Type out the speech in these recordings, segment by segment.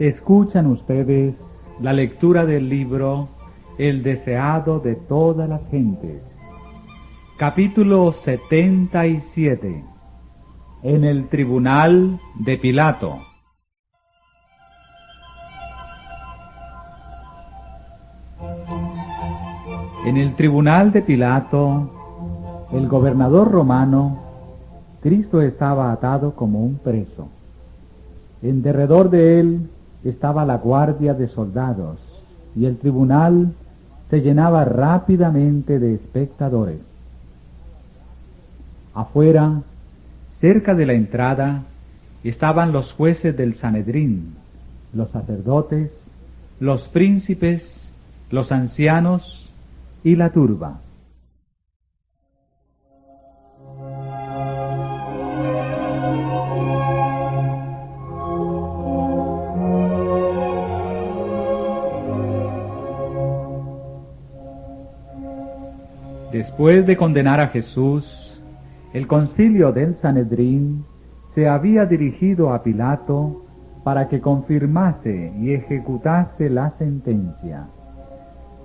Escuchan ustedes la lectura del libro El deseado de todas las gentes. Capítulo 77. En el tribunal de Pilato. En el tribunal de Pilato, el gobernador romano, Cristo estaba atado como un preso. En derredor de él estaba la guardia de soldados, y el tribunal se llenaba rápidamente de espectadores. Afuera, cerca de la entrada, estaban los jueces del Sanedrín, los sacerdotes, los príncipes, los ancianos y la turba. Después de condenar a Jesús, el concilio del Sanedrín se había dirigido a Pilato para que confirmase y ejecutase la sentencia.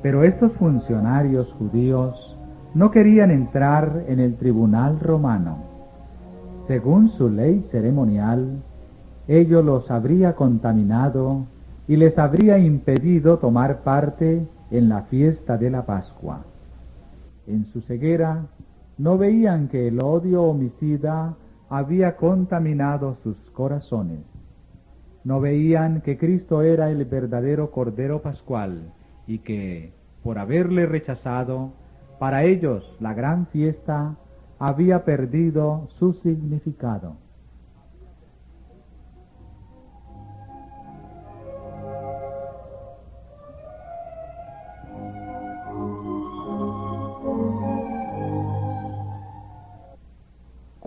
Pero estos funcionarios judíos no querían entrar en el tribunal romano. Según su ley ceremonial, ello los habría contaminado y les habría impedido tomar parte en la fiesta de la Pascua. En su ceguera no veían que el odio homicida había contaminado sus corazones. No veían que Cristo era el verdadero Cordero Pascual y que, por haberle rechazado, para ellos la gran fiesta había perdido su significado.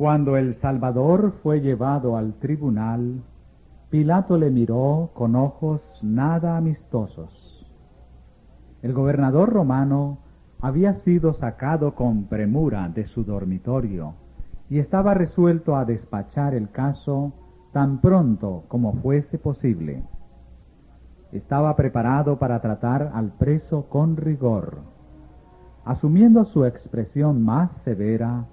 Cuando el Salvador fue llevado al tribunal, Pilato le miró con ojos nada amistosos. El gobernador romano había sido sacado con premura de su dormitorio y estaba resuelto a despachar el caso tan pronto como fuese posible. Estaba preparado para tratar al preso con rigor. Asumiendo su expresión más severa,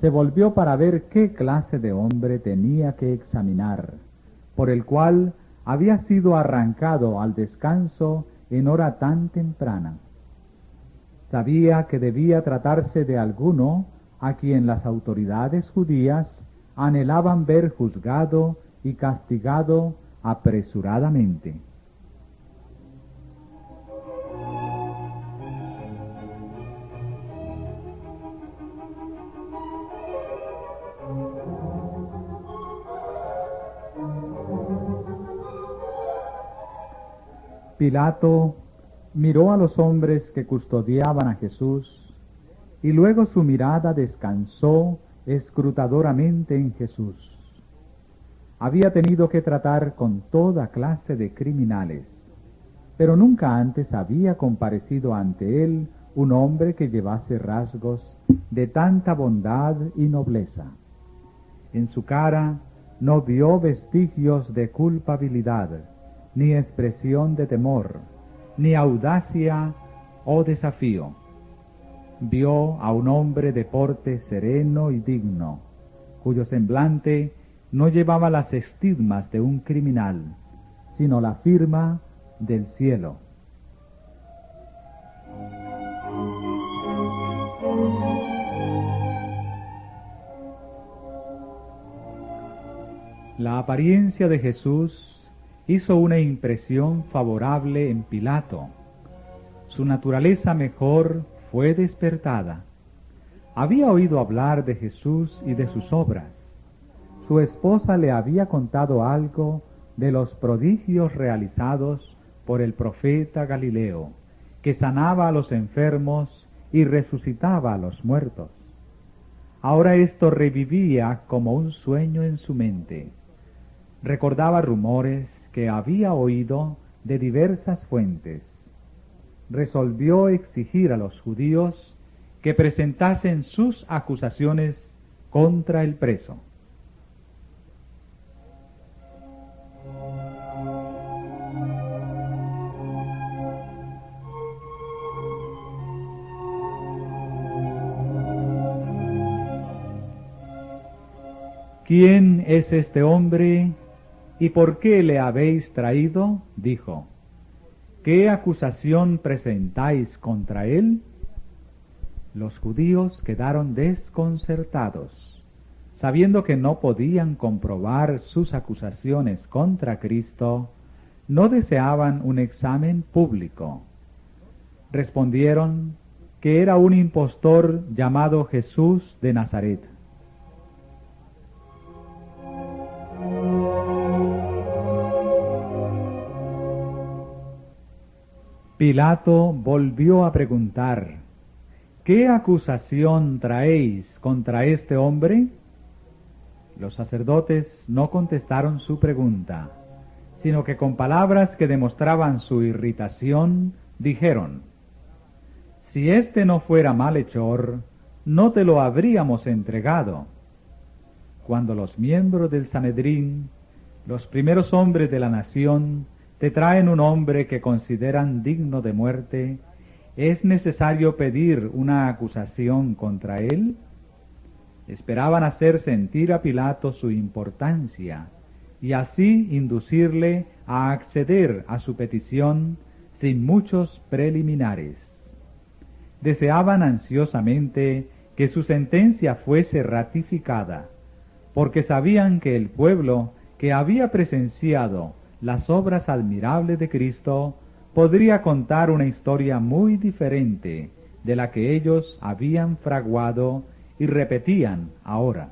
se volvió para ver qué clase de hombre tenía que examinar, por el cual había sido arrancado al descanso en hora tan temprana. Sabía que debía tratarse de alguno a quien las autoridades judías anhelaban ver juzgado y castigado apresuradamente. Pilato miró a los hombres que custodiaban a Jesús y luego su mirada descansó escrutadoramente en Jesús. Había tenido que tratar con toda clase de criminales, pero nunca antes había comparecido ante él un hombre que llevase rasgos de tanta bondad y nobleza. En su cara no vio vestigios de culpabilidad, ni expresión de temor, ni audacia o desafío. Vio a un hombre de porte sereno y digno, cuyo semblante no llevaba las estigmas de un criminal, sino la firma del cielo. La apariencia de Jesús hizo una impresión favorable en Pilato. Su naturaleza mejor fue despertada. Había oído hablar de Jesús y de sus obras. Su esposa le había contado algo de los prodigios realizados por el profeta Galileo, que sanaba a los enfermos y resucitaba a los muertos. Ahora esto revivía como un sueño en su mente. Recordaba rumores que había oído de diversas fuentes. Resolvió exigir a los judíos que presentasen sus acusaciones contra el preso. ¿Quién es este hombre y por qué le habéis traído? Dijo. ¿Qué acusación presentáis contra él? Los judíos quedaron desconcertados, sabiendo que no podían comprobar sus acusaciones contra Cristo. No deseaban un examen público. Respondieron que era un impostor llamado Jesús de Nazaret. Pilato volvió a preguntar: ¿qué acusación traéis contra este hombre? Los sacerdotes no contestaron su pregunta, sino que con palabras que demostraban su irritación, dijeron: si éste no fuera malhechor, no te lo habríamos entregado. Cuando los miembros del Sanedrín, los primeros hombres de la nación, te traen un hombre que consideran digno de muerte, ¿es necesario pedir una acusación contra él? Esperaban hacer sentir a Pilato su importancia y así inducirle a acceder a su petición sin muchos preliminares. Deseaban ansiosamente que su sentencia fuese ratificada, porque sabían que el pueblo que había presenciado las obras admirables de Cristo podría contar una historia muy diferente de la que ellos habían fraguado y repetían ahora.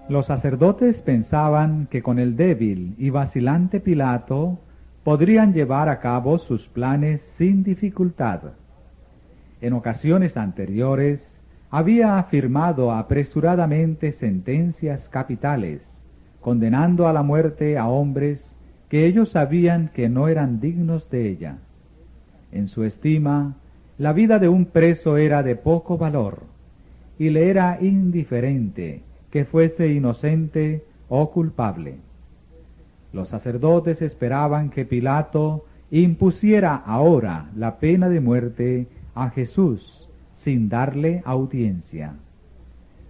Los sacerdotes pensaban que con el débil y vacilante Pilato podrían llevar a cabo sus planes sin dificultad. En ocasiones anteriores había afirmado apresuradamente sentencias capitales, condenando a la muerte a hombres que ellos sabían que no eran dignos de ella. En su estima, la vida de un preso era de poco valor, y le era indiferente que fuese inocente o culpable. Los sacerdotes esperaban que Pilato impusiera ahora la pena de muerte a Jesús sin darle audiencia.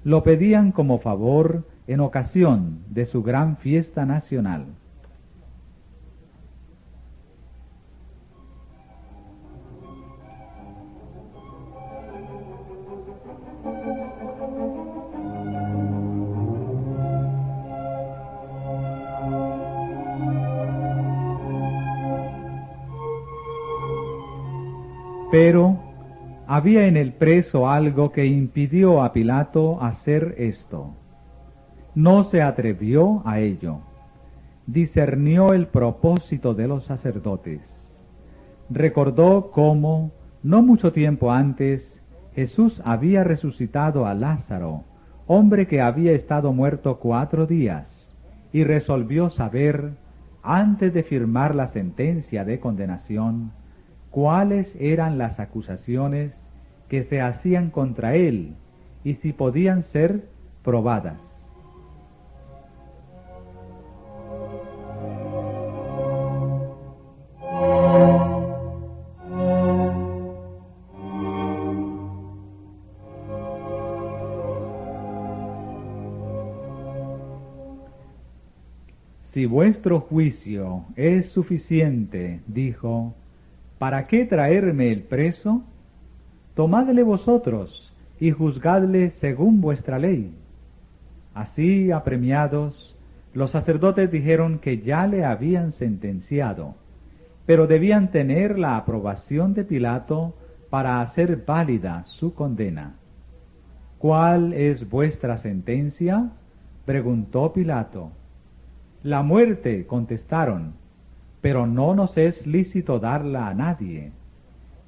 Lo pedían como favor en ocasión de su gran fiesta nacional. Pero había en el preso algo que impidió a Pilato hacer esto. No se atrevió a ello. Discernió el propósito de los sacerdotes. Recordó cómo, no mucho tiempo antes, Jesús había resucitado a Lázaro, hombre que había estado muerto 4 días, y resolvió saber, antes de firmar la sentencia de condenación, cuáles eran las acusaciones que se hacían contra él y si podían ser probadas. Si vuestro juicio es suficiente, dijo, ¿para qué traerme el preso? Tomadle vosotros y juzgadle según vuestra ley. Así, apremiados, los sacerdotes dijeron que ya le habían sentenciado, pero debían tener la aprobación de Pilato para hacer válida su condena. ¿Cuál es vuestra sentencia?, preguntó Pilato. La muerte, contestaron, pero no nos es lícito darla a nadie.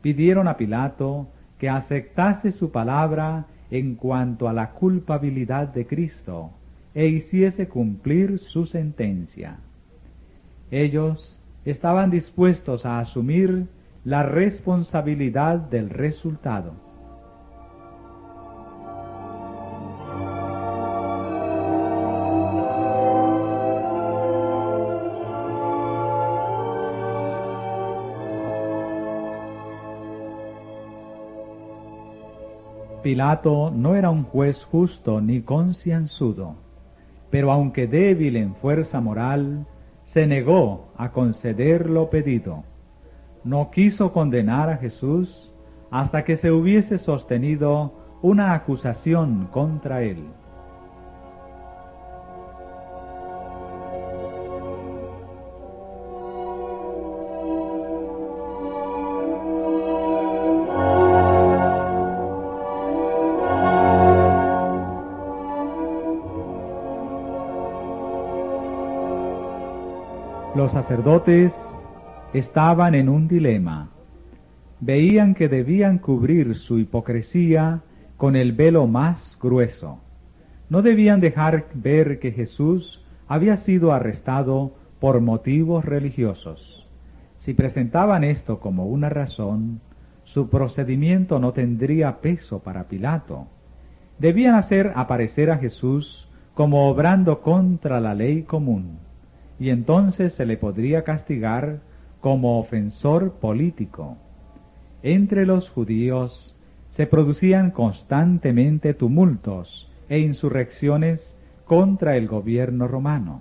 Pidieron a Pilato que aceptase su palabra en cuanto a la culpabilidad de Cristo e hiciese cumplir su sentencia. Ellos estaban dispuestos a asumir la responsabilidad del resultado. Pilato no era un juez justo ni concienzudo, pero aunque débil en fuerza moral, se negó a conceder lo pedido. No quiso condenar a Jesús hasta que se hubiese sostenido una acusación contra él. Los sacerdotes estaban en un dilema. Veían que debían cubrir su hipocresía con el velo más grueso. No debían dejar ver que Jesús había sido arrestado por motivos religiosos. Si presentaban esto como una razón, su procedimiento no tendría peso para Pilato. Debían hacer aparecer a Jesús como obrando contra la ley común, y entonces se le podría castigar como ofensor político. Entre los judíos se producían constantemente tumultos e insurrecciones contra el gobierno romano.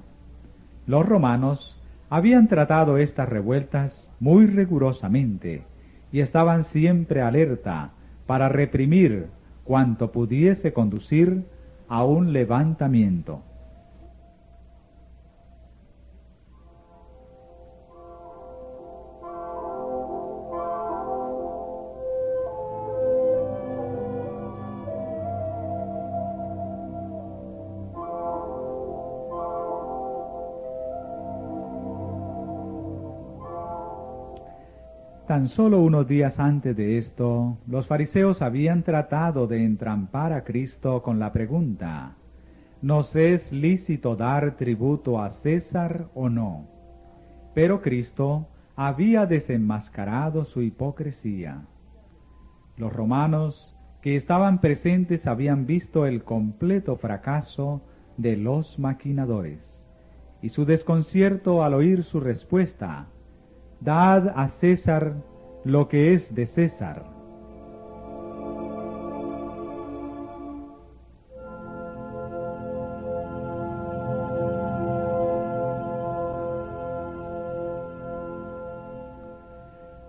Los romanos habían tratado estas revueltas muy rigurosamente y estaban siempre alerta para reprimir cuanto pudiese conducir a un levantamiento. Tan solo unos días antes de esto, los fariseos habían tratado de entrampar a Cristo con la pregunta: ¿nos es lícito dar tributo a César o no? Pero Cristo había desenmascarado su hipocresía. Los romanos que estaban presentes habían visto el completo fracaso de los maquinadores, y su desconcierto al oír su respuesta: «Dad a César lo que es de César».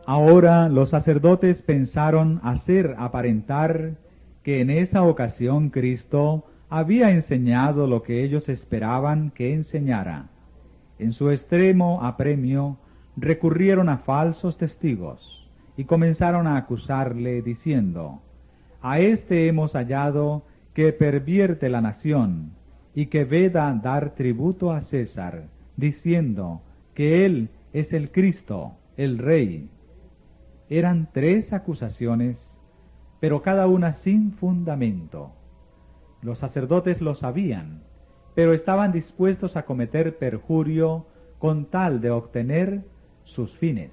Ahora los sacerdotes pensaron hacer aparentar que en esa ocasión Cristo había enseñado lo que ellos esperaban que enseñara. En su extremo apremio, recurrieron a falsos testigos y comenzaron a acusarle diciendo: «A éste hemos hallado que pervierte la nación y que veda dar tributo a César, diciendo que él es el Cristo, el Rey». Eran 3 acusaciones, pero cada una sin fundamento. Los sacerdotes lo sabían, pero estaban dispuestos a cometer perjurio con tal de obtener sus fines.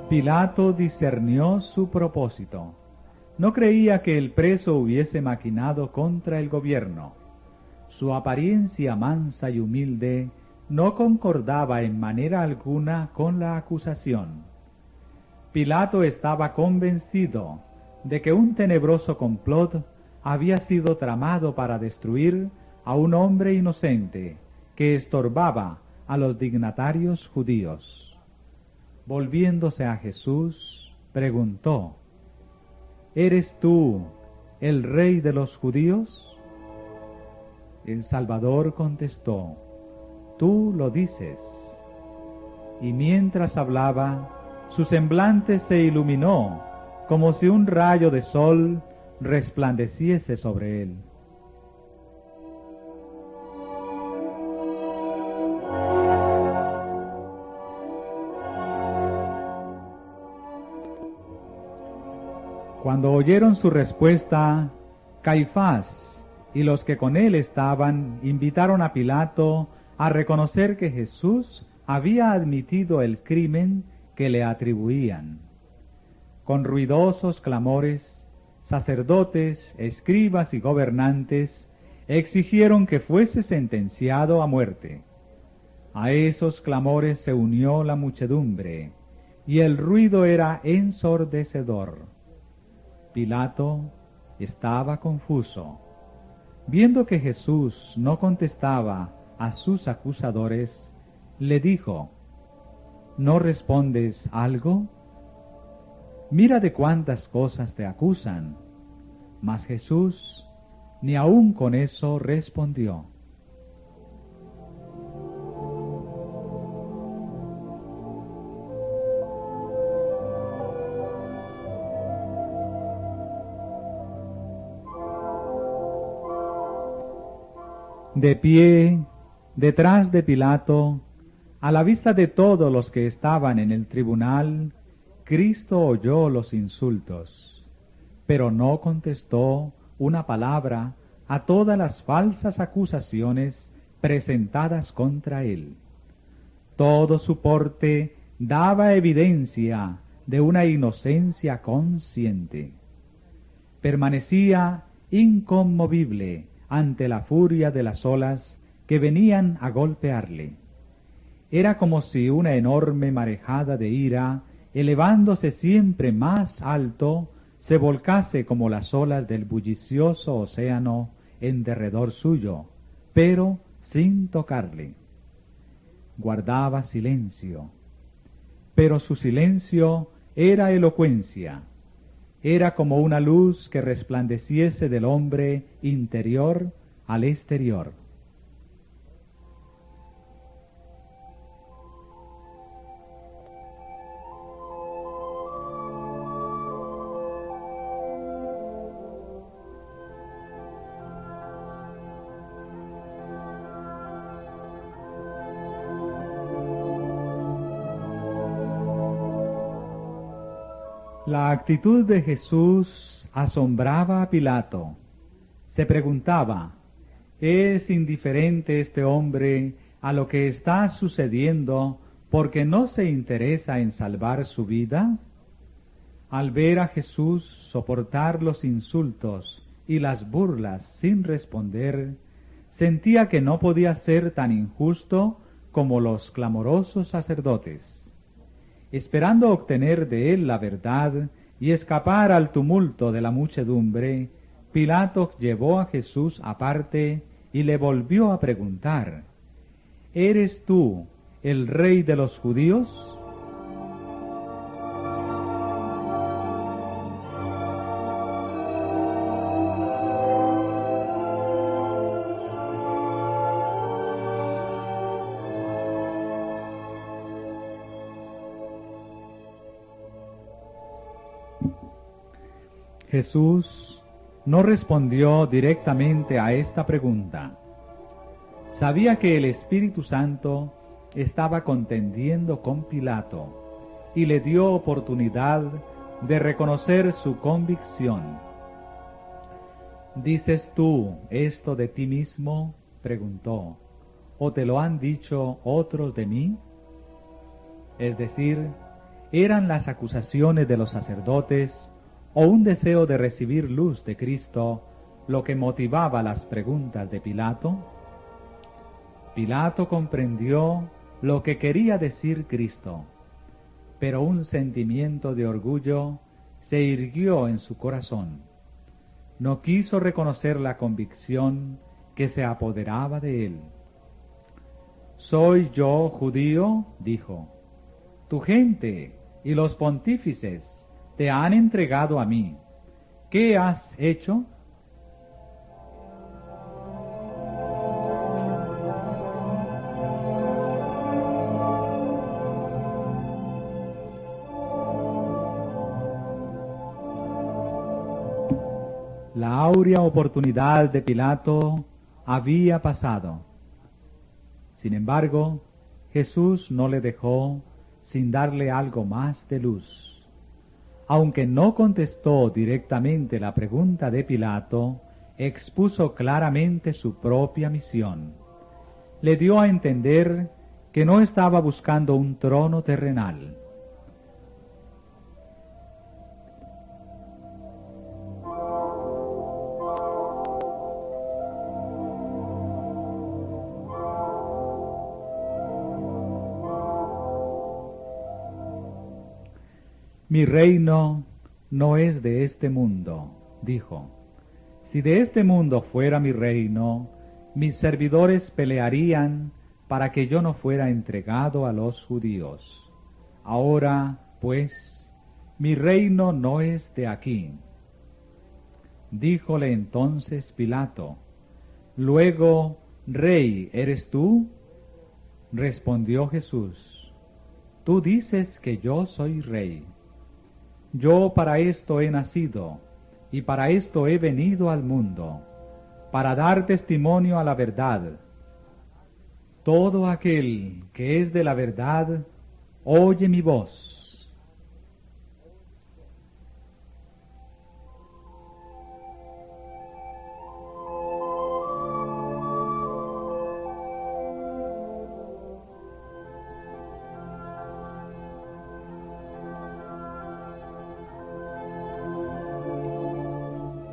Pilato discernió su propósito. No creía que el preso hubiese maquinado contra el gobierno. Su apariencia mansa y humilde no concordaba en manera alguna con la acusación. Pilato estaba convencido de que un tenebroso complot había sido tramado para destruir a un hombre inocente que estorbaba a los dignatarios judíos. Volviéndose a Jesús, preguntó: ¿Eres tú el rey de los judíos? El Salvador contestó: tú lo dices. Y mientras hablaba, su semblante se iluminó como si un rayo de sol resplandeciese sobre él. Cuando oyeron su respuesta, Caifás y los que con él estaban invitaron a Pilato a reconocer que Jesús había admitido el crimen que le atribuían. con ruidosos clamores, sacerdotes, escribas y gobernantes exigieron que fuese sentenciado a muerte. A esos clamores se unió la muchedumbre, y el ruido era ensordecedor. Pilato estaba confuso. Viendo que Jesús no contestaba a sus acusadores, le dijo: ¿No respondes algo? Mira de cuántas cosas te acusan. Mas Jesús ni aun con eso respondió. De pie, detrás de Pilato, a la vista de todos los que estaban en el tribunal, Cristo oyó los insultos, pero no contestó una palabra a todas las falsas acusaciones presentadas contra él. Todo su porte daba evidencia de una inocencia consciente. Permanecía inconmovible ante la furia de las olas que venían a golpearle. Era como si una enorme marejada de ira, elevándose siempre más alto, se volcase como las olas del bullicioso océano en derredor suyo, pero sin tocarle. Guardaba silencio, pero su silencio era elocuencia. Era como una luz que resplandeciese del hombre interior al exterior. La actitud de Jesús asombraba a Pilato. Se preguntaba: ¿es indiferente este hombre a lo que está sucediendo porque no se interesa en salvar su vida? Al ver a Jesús soportar los insultos y las burlas sin responder, sentía que no podía ser tan injusto como los clamorosos sacerdotes. Esperando obtener de él la verdad y escapar al tumulto de la muchedumbre, Pilato llevó a Jesús aparte y le volvió a preguntar: ¿Eres tú el rey de los judíos? Jesús no respondió directamente a esta pregunta. Sabía que el Espíritu Santo estaba contendiendo con Pilato y le dio oportunidad de reconocer su convicción. ¿Dices tú esto de ti mismo?, preguntó, ¿o te lo han dicho otros de mí? Es decir, ¿eran las acusaciones de los sacerdotes o un deseo de recibir luz de Cristo lo que motivaba las preguntas de Pilato? Pilato comprendió lo que quería decir Cristo, pero un sentimiento de orgullo se irguió en su corazón. No quiso reconocer la convicción que se apoderaba de él. ¿Soy yo judío?, dijo. Tu gente y los pontífices te han entregado a mí. ¿Qué has hecho? La áurea oportunidad de Pilato había pasado. Sin embargo, Jesús no le dejó sin darle algo más de luz. Aunque no contestó directamente la pregunta de Pilato, expuso claramente su propia misión. Le dio a entender que no estaba buscando un trono terrenal. Mi reino no es de este mundo, dijo. Si de este mundo fuera mi reino, mis servidores pelearían para que yo no fuera entregado a los judíos. Ahora, pues, mi reino no es de aquí. Díjole entonces Pilato, luego, ¿rey eres tú? Respondió Jesús, tú dices que yo soy rey. Yo para esto he nacido, y para esto he venido al mundo, para dar testimonio a la verdad. Todo aquel que es de la verdad, oye mi voz.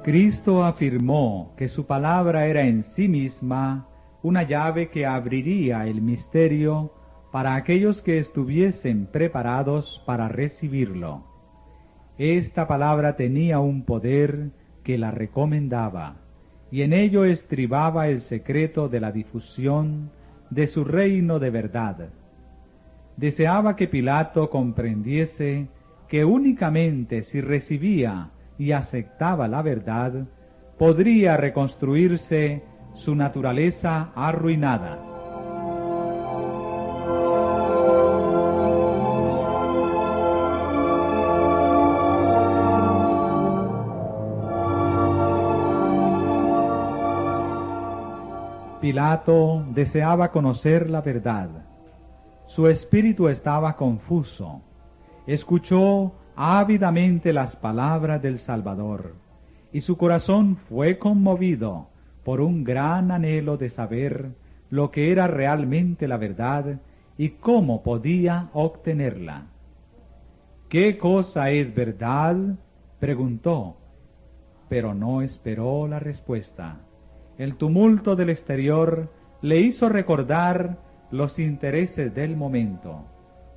Cristo afirmó que su palabra era en sí misma una llave que abriría el misterio para aquellos que estuviesen preparados para recibirlo. Esta palabra tenía un poder que la recomendaba, y en ello estribaba el secreto de la difusión de su reino de verdad. Deseaba que Pilato comprendiese que únicamente si recibía y aceptaba la verdad, podría reconstruirse su naturaleza arruinada. Pilato deseaba conocer la verdad. Su espíritu estaba confuso. Escuchó ávidamente las palabras del Salvador, y su corazón fue conmovido por un gran anhelo de saber lo que era realmente la verdad y cómo podía obtenerla. ¿Qué cosa es verdad?, preguntó, pero no esperó la respuesta. El tumulto del exterior le hizo recordar los intereses del momento,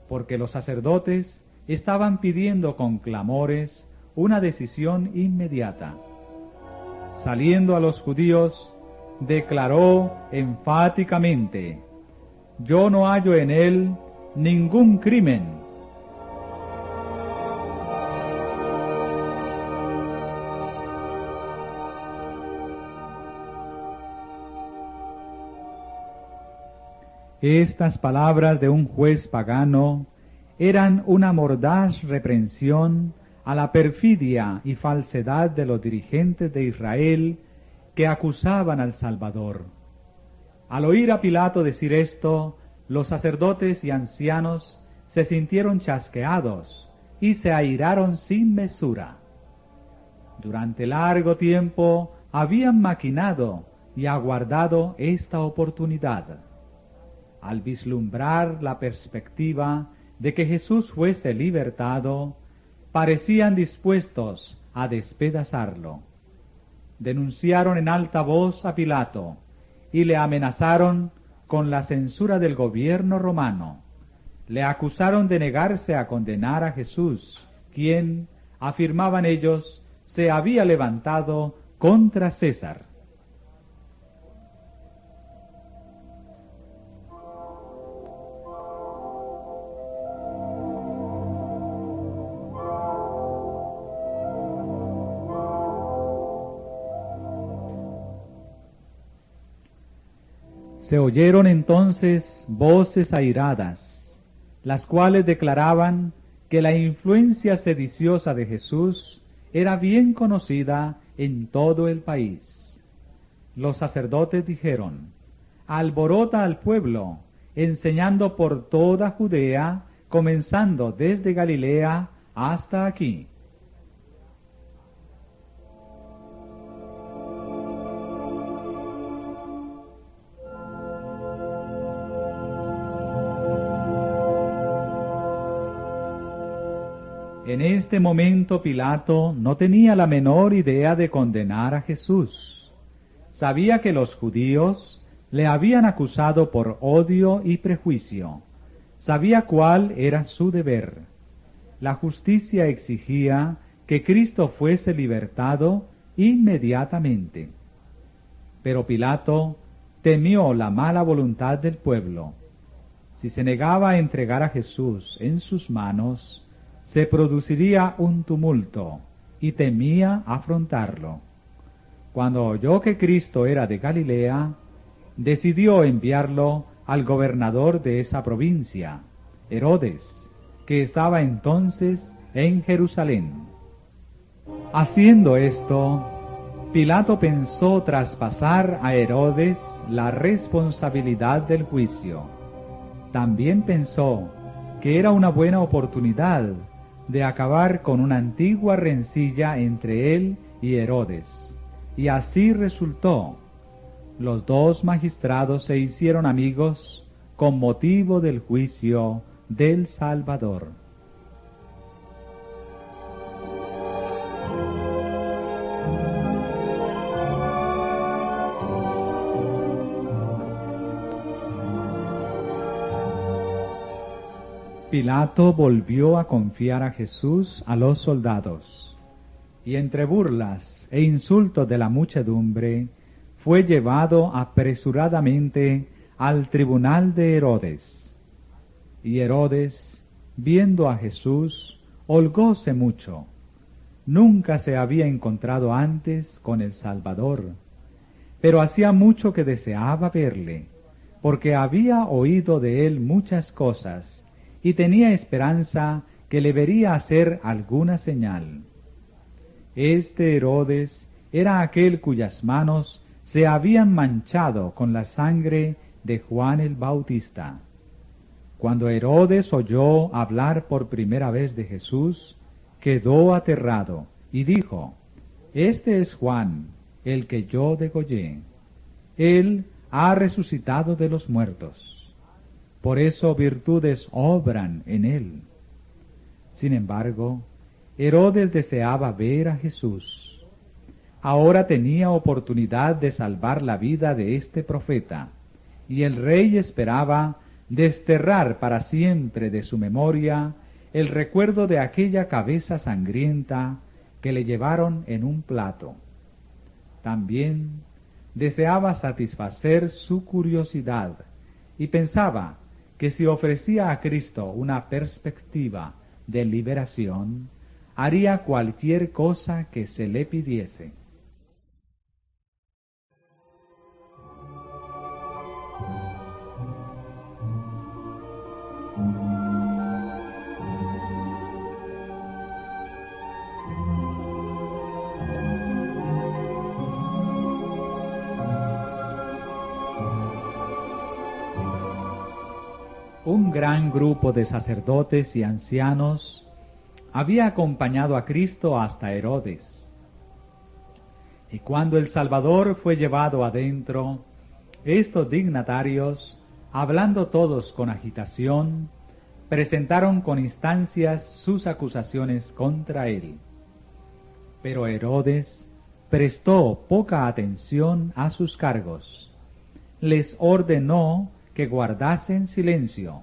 porque los sacerdotes estaban pidiendo con clamores una decisión inmediata. Saliendo a los judíos, declaró enfáticamente, yo no hallo en él ningún crimen. Estas palabras de un juez pagano eran una mordaz reprensión a la perfidia y falsedad de los dirigentes de Israel que acusaban al Salvador. Al oír a Pilato decir esto, los sacerdotes y ancianos se sintieron chasqueados y se airaron sin mesura. Durante largo tiempo habían maquinado y aguardado esta oportunidad. Al vislumbrar la perspectiva de que Jesús fuese libertado, parecían dispuestos a despedazarlo. Denunciaron en alta voz a Pilato y le amenazaron con la censura del gobierno romano. Le acusaron de negarse a condenar a Jesús, quien, afirmaban ellos, se había levantado contra César. Se oyeron entonces voces airadas, las cuales declaraban que la influencia sediciosa de Jesús era bien conocida en todo el país. Los sacerdotes dijeron, alborota al pueblo, enseñando por toda Judea, comenzando desde Galilea hasta aquí. En este momento Pilato no tenía la menor idea de condenar a Jesús. Sabía que los judíos le habían acusado por odio y prejuicio. Sabía cuál era su deber. la justicia exigía que Cristo fuese libertado inmediatamente. Pero Pilato temió la mala voluntad del pueblo. Si se negaba a entregar a Jesús en sus manos, se produciría un tumulto, y temía afrontarlo. Cuando oyó que Cristo era de Galilea, decidió enviarlo al gobernador de esa provincia, Herodes, que estaba entonces en Jerusalén. Haciendo esto, Pilato pensó traspasar a Herodes la responsabilidad del juicio. También pensó que era una buena oportunidad de acabar con una antigua rencilla entre él y Herodes. Y así resultó. Los dos magistrados se hicieron amigos con motivo del juicio del Salvador. Pilato volvió a confiar a Jesús a los soldados, y entre burlas e insultos de la muchedumbre, fue llevado apresuradamente al tribunal de Herodes. Y Herodes, viendo a Jesús, holgóse mucho. Nunca se había encontrado antes con el Salvador, pero hacía mucho que deseaba verle, porque había oído de él muchas cosas, y tenía esperanza que le vería hacer alguna señal. Este Herodes era aquel cuyas manos se habían manchado con la sangre de Juan el Bautista. Cuando Herodes oyó hablar por primera vez de Jesús, quedó aterrado y dijo: «Este es Juan, el que yo degollé. Él ha resucitado de los muertos. Por eso virtudes obran en él». Sin embargo, Herodes deseaba ver a Jesús. Ahora tenía oportunidad de salvar la vida de este profeta, y el rey esperaba desterrar para siempre de su memoria el recuerdo de aquella cabeza sangrienta que le llevaron en un plato. También deseaba satisfacer su curiosidad, y pensaba que si ofrecía a Cristo una perspectiva de liberación, haría cualquier cosa que se le pidiese. Un gran grupo de sacerdotes y ancianos había acompañado a Cristo hasta Herodes. Y cuando el Salvador fue llevado adentro, estos dignatarios, hablando todos con agitación, presentaron con instancias sus acusaciones contra él. Pero Herodes prestó poca atención a sus cargos. Les ordenó que guardasen silencio,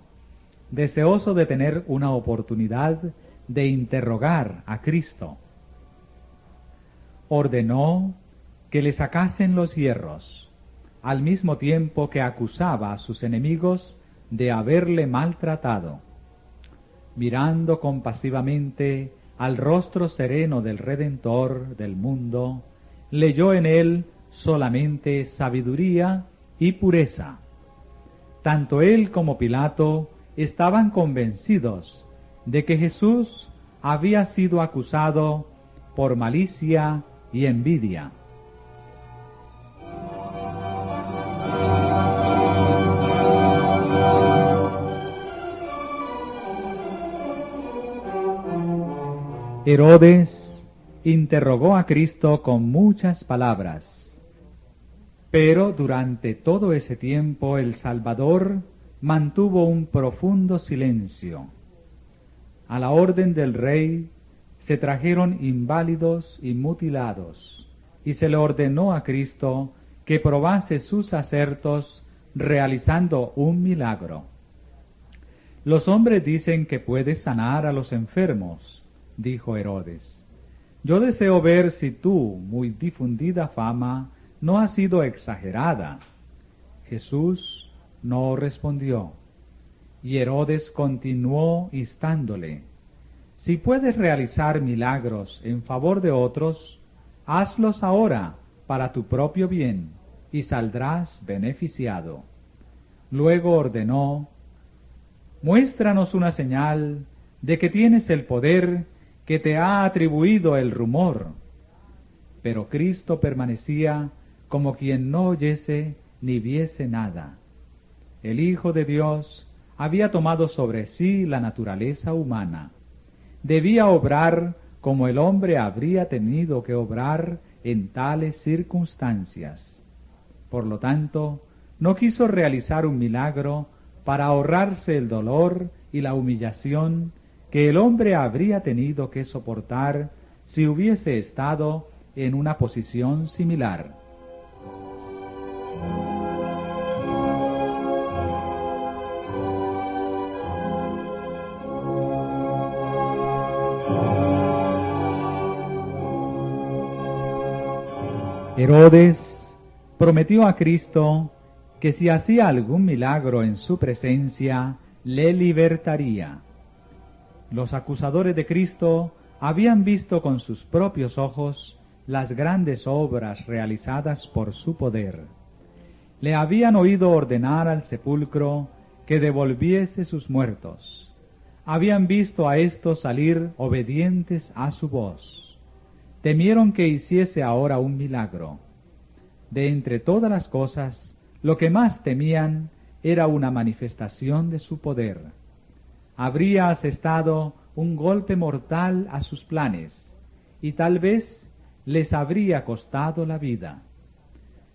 deseoso de tener una oportunidad de interrogar a Cristo. Ordenó que le sacasen los hierros, al mismo tiempo que acusaba a sus enemigos de haberle maltratado. Mirando compasivamente al rostro sereno del Redentor del mundo, leyó en él solamente sabiduría y pureza. Tanto él como Pilato estaban convencidos de que Jesús había sido acusado por malicia y envidia. Herodes interrogó a Cristo con muchas palabras. Pero durante todo ese tiempo el Salvador mantuvo un profundo silencio. A la orden del rey se trajeron inválidos y mutilados, y se le ordenó a Cristo que probase sus acertos realizando un milagro. Los hombres dicen que puedes sanar a los enfermos, dijo Herodes. Yo deseo ver si tu muy difundida fama no ha sido exagerada. Jesús no respondió, y Herodes continuó instándole. Si puedes realizar milagros en favor de otros, hazlos ahora para tu propio bien, y saldrás beneficiado. Luego ordenó, muéstranos una señal de que tienes el poder que te ha atribuido el rumor. Pero Cristo permanecía como quien no oyese ni viese nada. El Hijo de Dios había tomado sobre sí la naturaleza humana. Debía obrar como el hombre habría tenido que obrar en tales circunstancias. Por lo tanto, no quiso realizar un milagro para ahorrarse el dolor y la humillación que el hombre habría tenido que soportar si hubiese estado en una posición similar. Herodes prometió a Cristo que si hacía algún milagro en su presencia, le libertaría. Los acusadores de Cristo habían visto con sus propios ojos las grandes obras realizadas por su poder. Le habían oído ordenar al sepulcro que devolviese sus muertos. Habían visto a éstos salir obedientes a su voz. Temieron que hiciese ahora un milagro. De entre todas las cosas, lo que más temían era una manifestación de su poder. Habría asestado un golpe mortal a sus planes, y tal vez les habría costado la vida.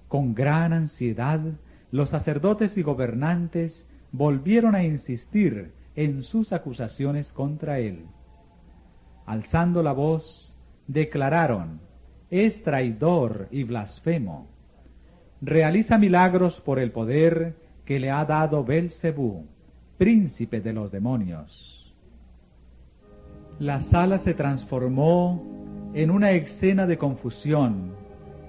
Con gran ansiedad, los sacerdotes y gobernantes volvieron a insistir en sus acusaciones contra él. Alzando la voz, declararon: es traidor y blasfemo. Realiza milagros por el poder que le ha dado Belcebú, príncipe de los demonios. La sala se transformó en una escena de confusión,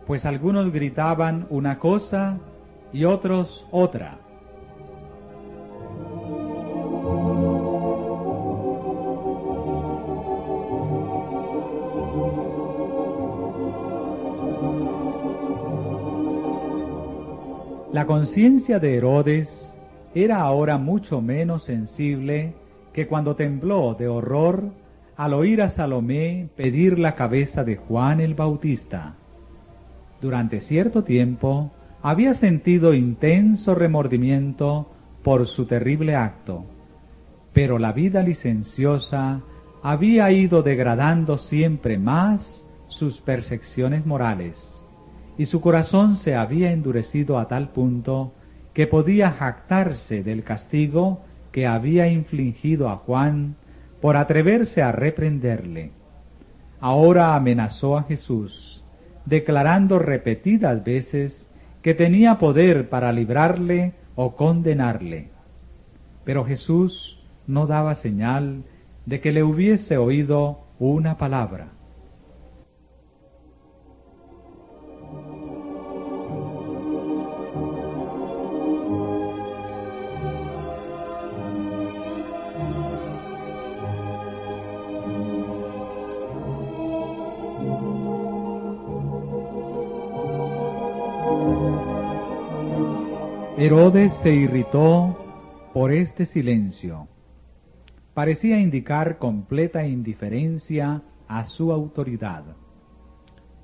pues algunos gritaban una cosa y otros otra. La conciencia de Herodes era ahora mucho menos sensible que cuando tembló de horror al oír a Salomé pedir la cabeza de Juan el Bautista. Durante cierto tiempo había sentido intenso remordimiento por su terrible acto, pero la vida licenciosa había ido degradando siempre más sus percepciones morales, y su corazón se había endurecido a tal punto que podía jactarse del castigo que había infligido a Juan por atreverse a reprenderle. Ahora amenazó a Jesús, declarando repetidas veces que tenía poder para librarle o condenarle. Pero Jesús no daba señal de que le hubiese oído una palabra. Herodes se irritó por este silencio. Parecía indicar completa indiferencia a su autoridad.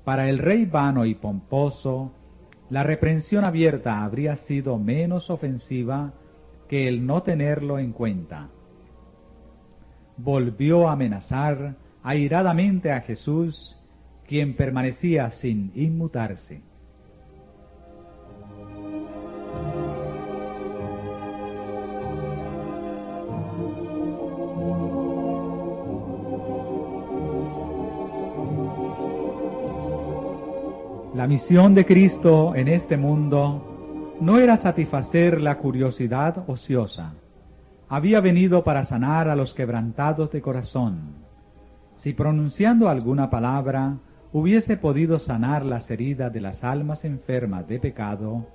Para el rey vano y pomposo, la reprensión abierta habría sido menos ofensiva que el no tenerlo en cuenta. Volvió a amenazar airadamente a Jesús, quien permanecía sin inmutarse. La misión de Cristo en este mundo no era satisfacer la curiosidad ociosa. había venido para sanar a los quebrantados de corazón. Si pronunciando alguna palabra hubiese podido sanar las heridas de las almas enfermas de pecado,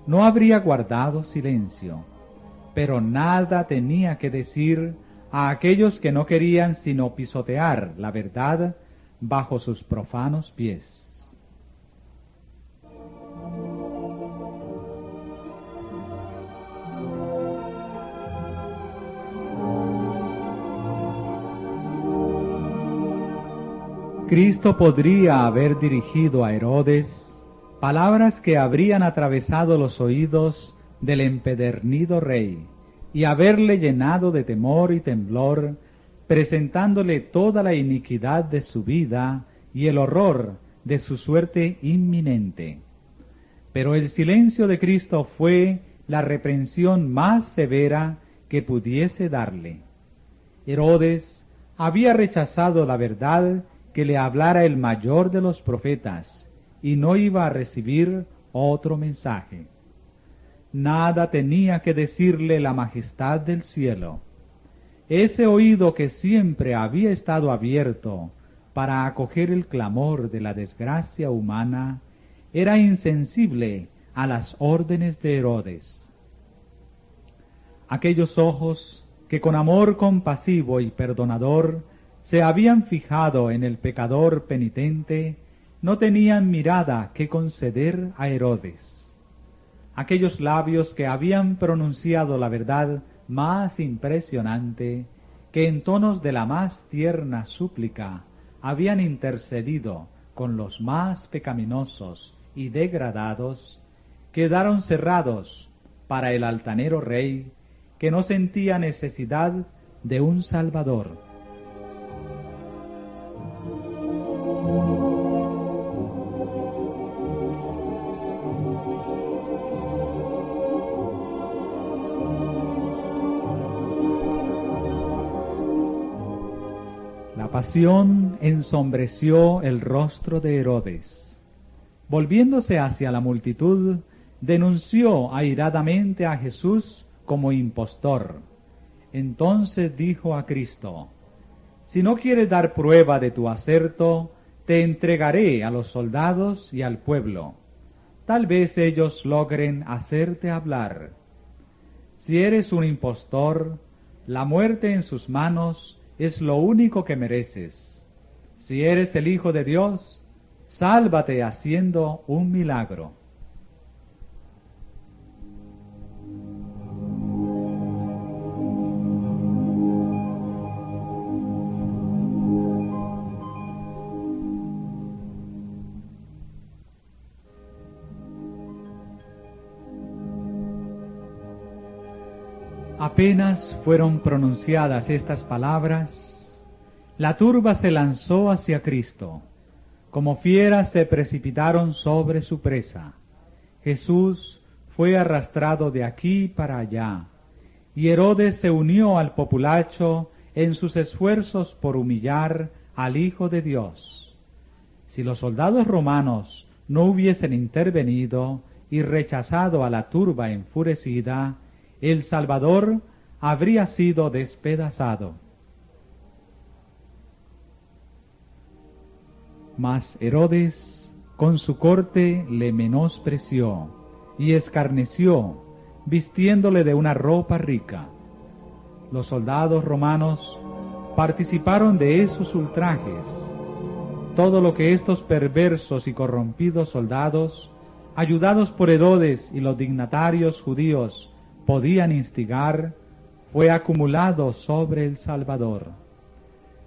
no habría guardado silencio, pero nada tenía que decir a aquellos que no querían sino pisotear la verdad bajo sus profanos pies. Cristo podría haber dirigido a Herodes palabras que habrían atravesado los oídos del empedernido rey y haberle llenado de temor y temblor, presentándole toda la iniquidad de su vida y el horror de su suerte inminente. Pero el silencio de Cristo fue la reprensión más severa que pudiese darle. Herodes había rechazado la verdad que le hablara el mayor de los profetas, y no iba a recibir otro mensaje. Nada tenía que decirle la majestad del cielo. Ese oído que siempre había estado abierto para acoger el clamor de la desgracia humana, era insensible a las órdenes de Herodes. Aquellos ojos que con amor compasivo y perdonador se habían fijado en el pecador penitente, no tenían mirada que conceder a Herodes. Aquellos labios que habían pronunciado la verdad más impresionante, que en tonos de la más tierna súplica habían intercedido con los más pecaminosos y degradados, quedaron cerrados para el altanero rey, que no sentía necesidad de un Salvador. La pasión ensombreció el rostro de Herodes. Volviéndose hacia la multitud, denunció airadamente a Jesús como impostor. Entonces dijo a Cristo: si no quieres dar prueba de tu acerto, te entregaré a los soldados y al pueblo. Tal vez ellos logren hacerte hablar. Si eres un impostor, la muerte en sus manos es lo único que mereces. Si eres el Hijo de Dios, sálvate haciendo un milagro. Apenas fueron pronunciadas estas palabras, la turba se lanzó hacia Cristo. Como fieras se precipitaron sobre su presa. Jesús fue arrastrado de aquí para allá, y Herodes se unió al populacho en sus esfuerzos por humillar al Hijo de Dios. Si los soldados romanos no hubiesen intervenido y rechazado a la turba enfurecida, el Salvador habría sido despedazado. Mas Herodes con su corte le menospreció y escarneció, vistiéndole de una ropa rica. Los soldados romanos participaron de esos ultrajes. Todo lo que estos perversos y corrompidos soldados, ayudados por Herodes y los dignatarios judíos, podían instigar, fue acumulado sobre el Salvador.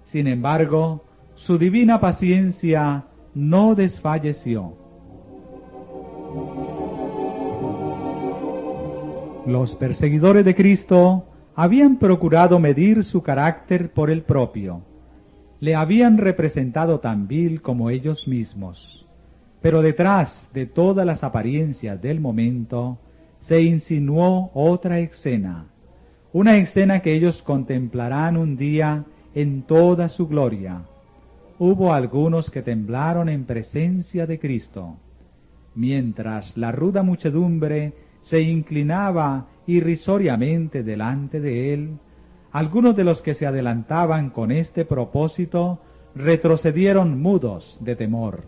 Sin embargo, su divina paciencia no desfalleció. Los perseguidores de Cristo habían procurado medir su carácter por el propio. Le habían representado tan vil como ellos mismos. Pero detrás de todas las apariencias del momento, se insinuó otra escena, una escena que ellos contemplarán un día en toda su gloria. Hubo algunos que temblaron en presencia de Cristo, mientras la ruda muchedumbre se inclinaba irrisoriamente delante de él, algunos de los que se adelantaban con este propósito retrocedieron mudos de temor.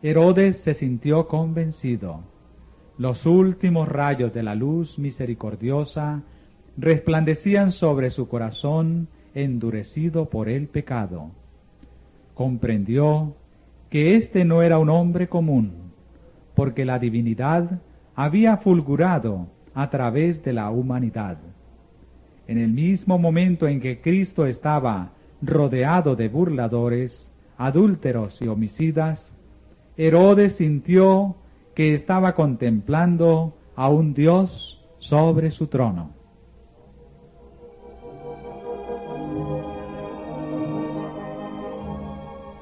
Herodes se sintió convencido. Los últimos rayos de la luz misericordiosa resplandecían sobre su corazón endurecido por el pecado. Comprendió que éste no era un hombre común, porque la divinidad había fulgurado a través de la humanidad. En el mismo momento en que Cristo estaba rodeado de burladores, adúlteros y homicidas, Herodes sintió que estaba contemplando a un Dios sobre su trono.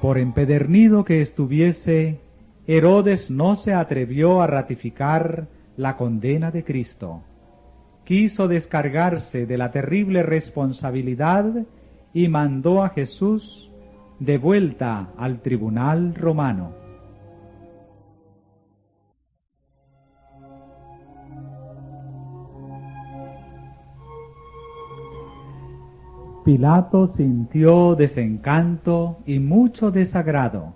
Por empedernido que estuviese, Herodes no se atrevió a ratificar la condena de Cristo. Quiso descargarse de la terrible responsabilidad y mandó a Jesús de vuelta al tribunal romano. Pilato sintió desencanto y mucho desagrado.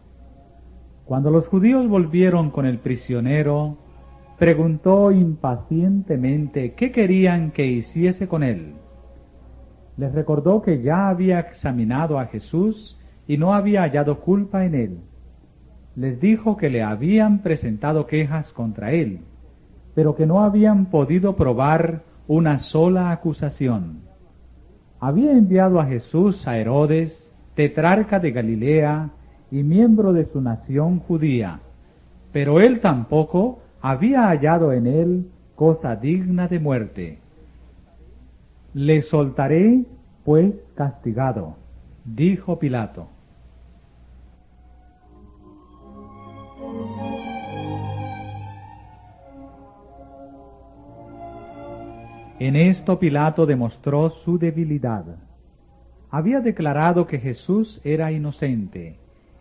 Cuando los judíos volvieron con el prisionero, preguntó impacientemente qué querían que hiciese con él. Les recordó que ya había examinado a Jesús y no había hallado culpa en él. Les dijo que le habían presentado quejas contra él, pero que no habían podido probar una sola acusación. Había enviado a Jesús a Herodes, tetrarca de Galilea y miembro de su nación judía, pero él tampoco había hallado en él cosa digna de muerte. Le soltaré, pues, castigado, dijo Pilato. En esto Pilato demostró su debilidad. Había declarado que Jesús era inocente,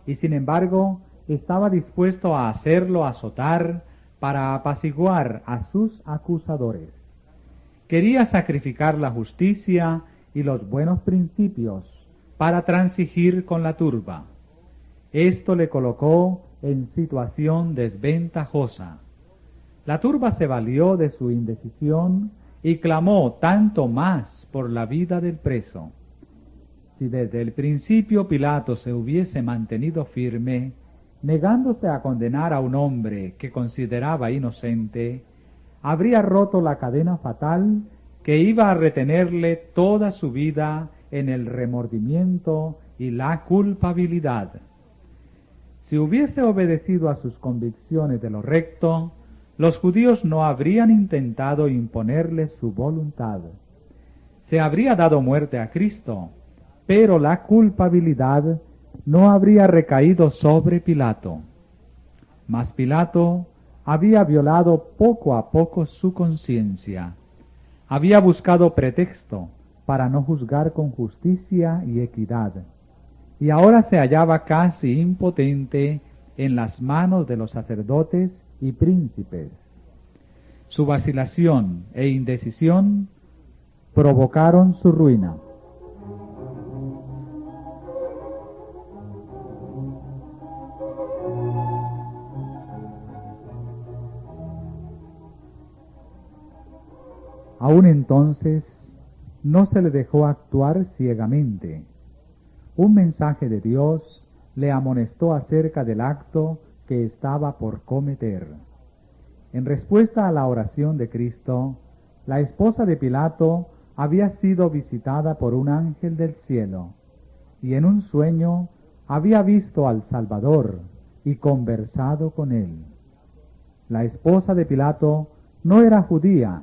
y sin embargo estaba dispuesto a hacerlo azotar para apaciguar a sus acusadores. Quería sacrificar la justicia y los buenos principios para transigir con la turba. Esto le colocó en situación desventajosa. La turba se valió de su indecisión y clamó tanto más por la vida del preso. Si desde el principio Pilato se hubiese mantenido firme, negándose a condenar a un hombre que consideraba inocente, habría roto la cadena fatal que iba a retenerle toda su vida en el remordimiento y la culpabilidad. Si hubiese obedecido a sus convicciones de lo recto, los judíos no habrían intentado imponerle su voluntad. Se habría dado muerte a Cristo, pero la culpabilidad no habría recaído sobre Pilato. Mas Pilato había violado poco a poco su conciencia. Había buscado pretexto para no juzgar con justicia y equidad, y ahora se hallaba casi impotente en las manos de los sacerdotes y príncipes. Su vacilación e indecisión provocaron su ruina. Aún entonces no se le dejó actuar ciegamente. Un mensaje de Dios le amonestó acerca del acto que estaba por cometer. En respuesta a la oración de Cristo, la esposa de Pilato había sido visitada por un ángel del cielo, y en un sueño había visto al Salvador y conversado con él. La esposa de Pilato no era judía,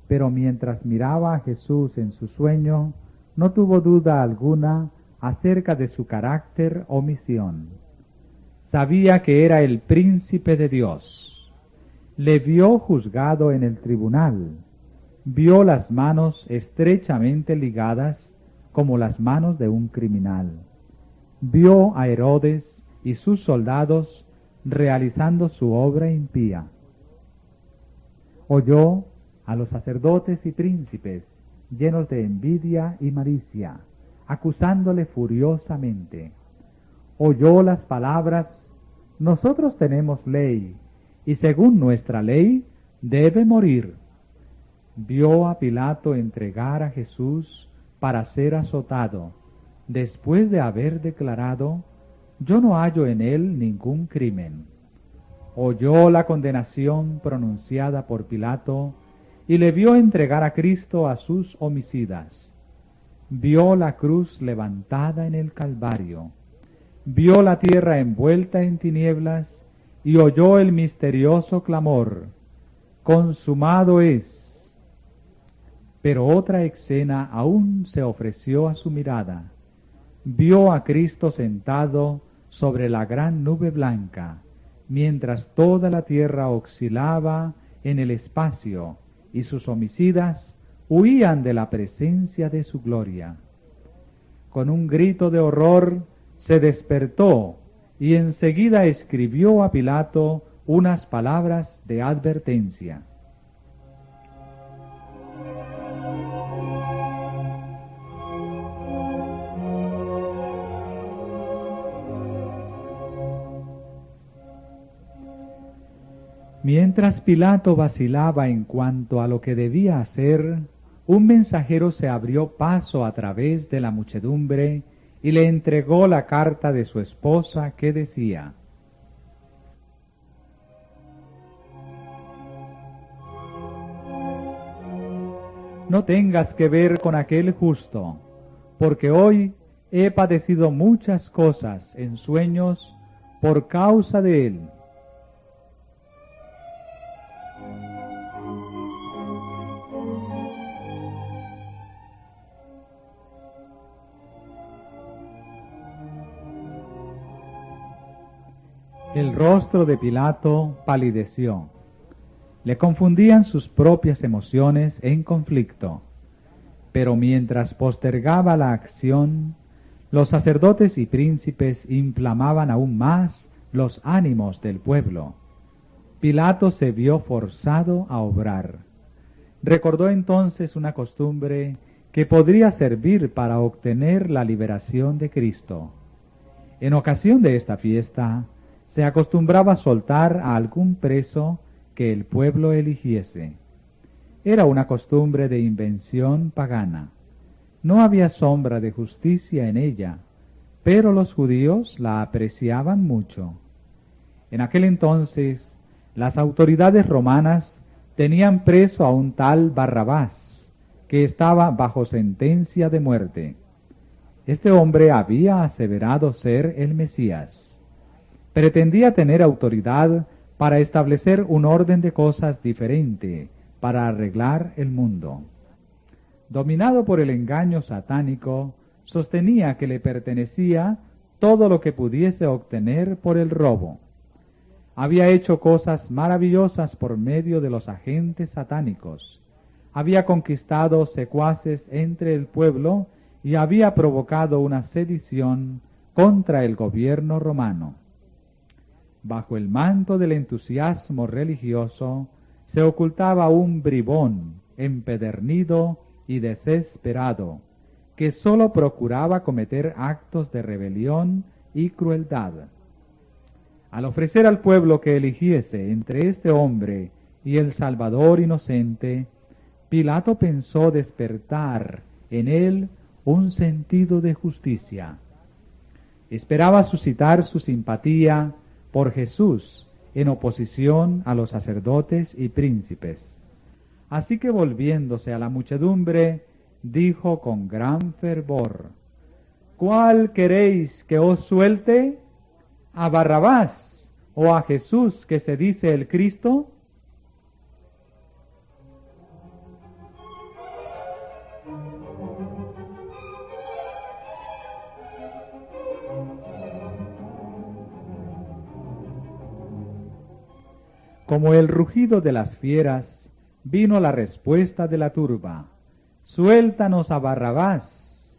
pero mientras miraba a Jesús en su sueño, no tuvo duda alguna acerca de su carácter o misión. Sabía que era el príncipe de Dios. Le vio juzgado en el tribunal. Vio las manos estrechamente ligadas como las manos de un criminal. Vio a Herodes y sus soldados realizando su obra impía. Oyó a los sacerdotes y príncipes, llenos de envidia y malicia, acusándole furiosamente. Oyó las palabras: nosotros tenemos ley, y según nuestra ley debe morir. Vio a Pilato entregar a Jesús para ser azotado, después de haber declarado: yo no hallo en él ningún crimen. Oyó la condenación pronunciada por Pilato y le vio entregar a Cristo a sus homicidas. Vio la cruz levantada en el Calvario, vio la tierra envuelta en tinieblas y oyó el misterioso clamor: consumado es. Pero otra escena aún se ofreció a su mirada. Vio a Cristo sentado sobre la gran nube blanca, mientras toda la tierra oscilaba en el espacio y sus homicidas huían de la presencia de su gloria. Con un grito de horror se despertó y enseguida escribió a Pilato unas palabras de advertencia. Mientras Pilato vacilaba en cuanto a lo que debía hacer, un mensajero se abrió paso a través de la muchedumbre y le entregó la carta de su esposa que decía: no tengas que ver con aquel justo, porque hoy he padecido muchas cosas en sueños por causa de él. El rostro de Pilato palideció. Le confundían sus propias emociones en conflicto. Pero mientras postergaba la acción, los sacerdotes y príncipes inflamaban aún más los ánimos del pueblo. Pilato se vio forzado a obrar. Recordó entonces una costumbre que podría servir para obtener la liberación de Cristo. En ocasión de esta fiesta, se acostumbraba soltar a algún preso que el pueblo eligiese. Era una costumbre de invención pagana. No había sombra de justicia en ella, pero los judíos la apreciaban mucho. En aquel entonces, las autoridades romanas tenían preso a un tal Barrabás, que estaba bajo sentencia de muerte. Este hombre había aseverado ser el Mesías. Pretendía tener autoridad para establecer un orden de cosas diferente, para arreglar el mundo. Dominado por el engaño satánico, sostenía que le pertenecía todo lo que pudiese obtener por el robo. Había hecho cosas maravillosas por medio de los agentes satánicos. Había conquistado secuaces entre el pueblo y había provocado una sedición contra el gobierno romano. Bajo el manto del entusiasmo religioso se ocultaba un bribón empedernido y desesperado, que sólo procuraba cometer actos de rebelión y crueldad. Al ofrecer al pueblo que eligiese entre este hombre y el Salvador inocente, Pilato pensó despertar en él un sentido de justicia. Esperaba suscitar su simpatía por Jesús en oposición a los sacerdotes y príncipes. Así que volviéndose a la muchedumbre, dijo con gran fervor: ¿cuál queréis que os suelte? ¿A Barrabás o a Jesús, que se dice el Cristo? Como el rugido de las fieras, vino la respuesta de la turba: ¡suéltanos a Barrabás!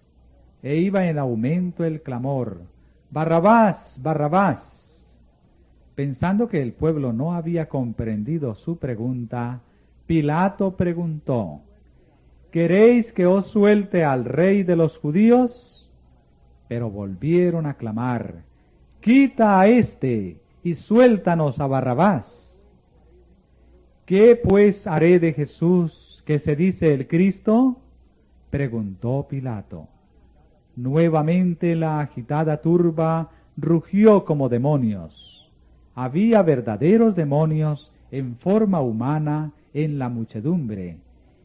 E iba en aumento el clamor: ¡Barrabás, Barrabás! Pensando que el pueblo no había comprendido su pregunta, Pilato preguntó: ¿Queréis que os suelte al rey de los judíos? Pero volvieron a clamar: Quita a éste y suéltanos a Barrabás. ¿Qué pues haré de Jesús, que se dice el Cristo? Preguntó Pilato. Nuevamente la agitada turba rugió como demonios. Había verdaderos demonios en forma humana en la muchedumbre.